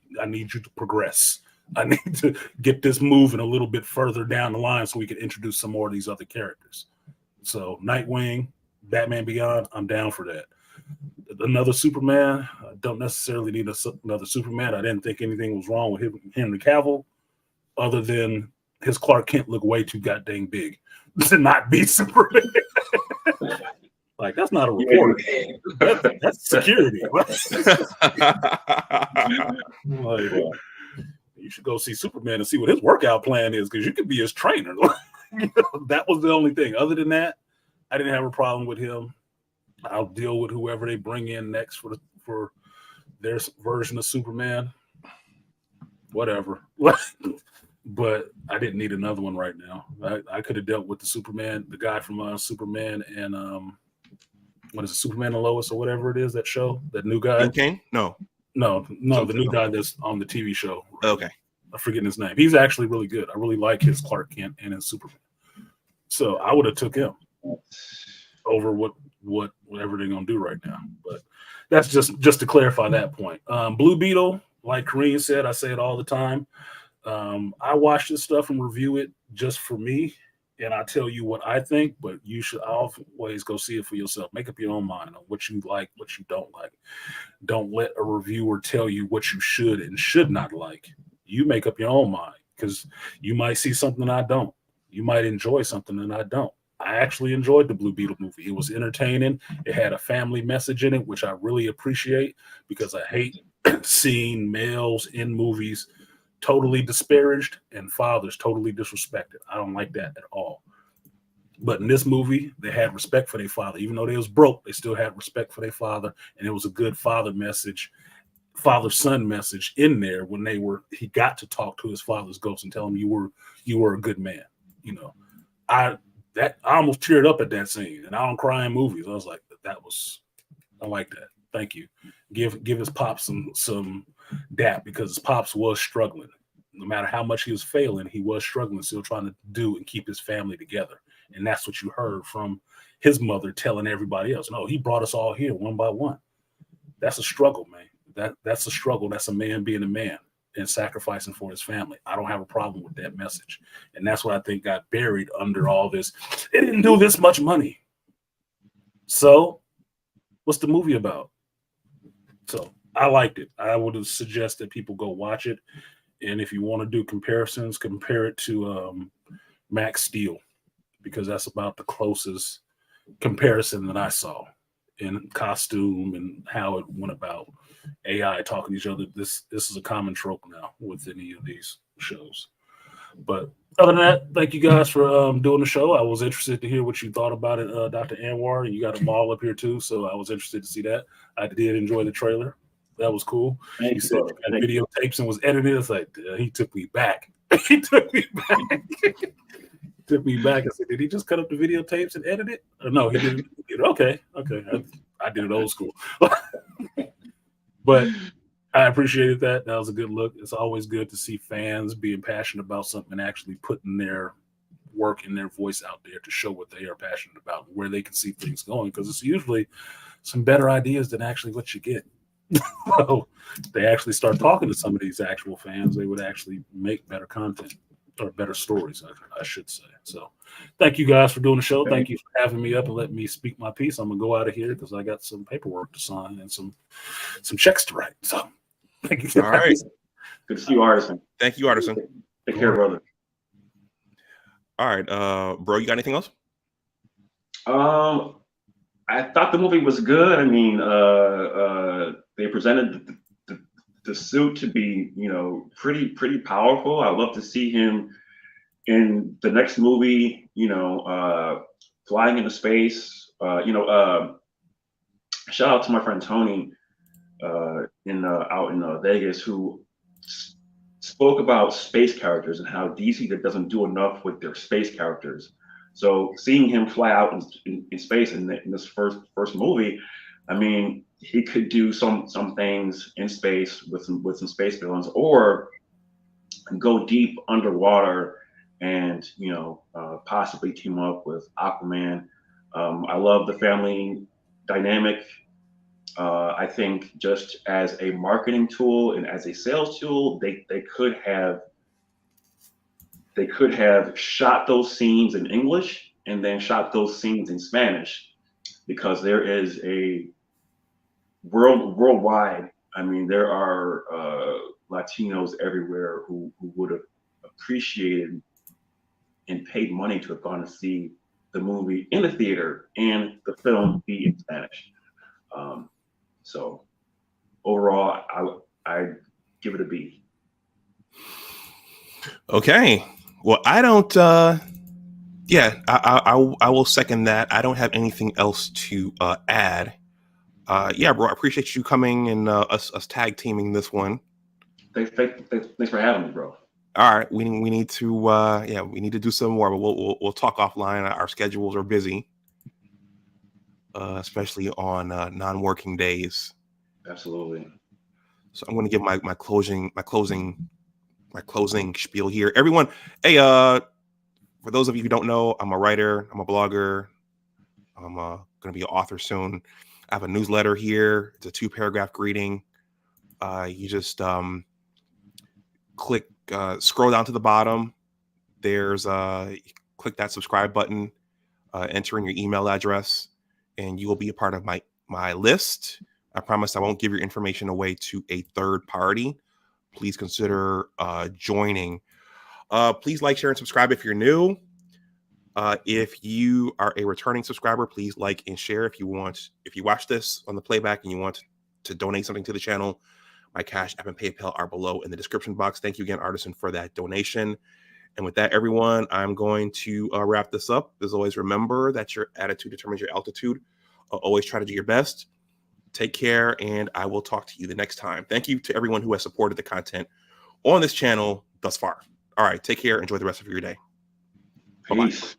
you to progress. I need to get this moving a little bit further down the line so we can introduce some more of these other characters. So Nightwing, Batman Beyond, I'm down for that. Another Superman, I don't necessarily need another Superman. I didn't think anything was wrong with Henry Cavill. other than his Clark Kent look way too goddamn big to not be Superman. Like, that's not a reporter. That's security. Like, you should go see Superman and see what his workout plan is, because you could be his trainer. That was the only thing. Other than that, I didn't have a problem with him. I'll deal with whoever they bring in next for their version of Superman. Whatever. But I didn't need another one right now. I could have dealt with the guy from Superman and what is it, Superman and Lois or whatever it is, that show, that new guy. King? No, the new guy that's on the TV show. Okay. I'm forgetting his name. He's actually really good. I really like his Clark Kent and his Superman. So I would have took him over whatever they're gonna do right now. But that's just to clarify that point. Blue Beetle, like Kareem said, I say it all the time. I watch this stuff and review it just for me, and I tell you what I think, but you should always go see it for yourself. Make up your own mind on what you like, what you don't like. Don't let a reviewer tell you what you should and should not like. You make up your own mind, because you might see something I don't. You might enjoy something and I don't. I actually enjoyed the Blue Beetle movie. It was entertaining. It had a family message in it, which I really appreciate, because I hate seeing males in movies totally disparaged and fathers totally disrespected. I don't like that at all. But in this movie, they had respect for their father. Even though they was broke, they still had respect for their father. And it was a good father-son message in there when he got to talk to his father's ghost and tell him you were a good man. You know, I almost teared up at that scene, and I don't cry in movies. I was like, I like that. Thank you. Give his pops some dap, because his pops was struggling. No matter how much he was failing, he was struggling, still trying to do and keep his family together. And that's what you heard from his mother telling everybody else. No, he brought us all here one by one. That's a struggle, man. That's a struggle. That's a man being a man and sacrificing for his family. I don't have a problem with that message. And that's what I think got buried under all this. It didn't do this much money. So what's the movie about? So I liked it. I would suggest that people go watch it. And if you want to do comparisons, compare it to Max Steel, because that's about the closest comparison that I saw in costume and how it went about. AI talking to each other. This is a common trope now with any of these shows. But other than that, thank you guys for doing the show. I was interested to hear what you thought about it, Dr. Anwar. You got Amahl up here too, so I was interested to see that. I did enjoy the trailer. That was cool. He said you had videotapes and was edited. It's like, he took me back. He took me back. Took me back and said, did he just cut up the videotapes and edit it? Or no, he didn't. Okay. I did it old school. But I appreciated that. That was a good look. It's always good to see fans being passionate about something and actually putting their work and their voice out there to show what they are passionate about, where they can see things going, because it's usually some better ideas than actually what you get. So they actually start talking to some of these actual fans, they would actually make better content, or better stories, I should say. So thank you guys for doing the show. Thank you for having me up and letting me speak my piece. I'm gonna go out of here because I got some paperwork to sign and some checks to write. So thank you. All right. Good to see you, Artisan. Thank you, Artisan. Take care, brother. All right, bro, you got anything else? I thought the movie was good. I mean, they presented the suit to be, pretty powerful. I'd love to see him in the next movie, flying into space. Shout out to my friend Tony out in Vegas, who spoke about space characters and how DC doesn't do enough with their space characters. So seeing him fly out in space in this first movie, I mean, he could do some things in space with some space villains, or go deep underwater and possibly team up with Aquaman. I love the family dynamic. I think just as a marketing tool and as a sales tool, they could have shot those scenes in English and then shot those scenes in Spanish, because there is a worldwide. I mean, there are Latinos everywhere who would have appreciated and paid money to have gone to see the movie in the theater and the film be in Spanish. So overall, I give it a B. Okay. Well, I don't. Yeah, I will second that. I don't have anything else to add. Yeah, bro, I appreciate you coming and us tag teaming this one. Thanks for having me, bro. All right, we need to we need to do some more, but we'll talk offline. Our schedules are busy, especially on non-working days. Absolutely. So I'm going to give my closing spiel here. Everyone, hey, for those of you who don't know, I'm a writer, I'm a blogger, I'm going to be an author soon. I have a newsletter here. It's a 2-paragraph greeting. You just click, scroll down to the bottom. There's click that subscribe button, enter in your email address, and you will be a part of my list. I promise I won't give your information away to a third party. Please consider joining. Please like, share, and subscribe if you're new. If you are a returning subscriber, please like and share. If you watch this on the playback and you want to donate something to the channel, my Cash App and PayPal are below in the description box. Thank you again, Artisan, for that donation. And with that, everyone, I'm going to wrap this up. As always, remember that your attitude determines your altitude. Always try to do your best. Take care, and I will talk to you the next time. Thank you to everyone who has supported the content on this channel thus far. All right, take care. Enjoy the rest of your day. Bye-bye. Peace.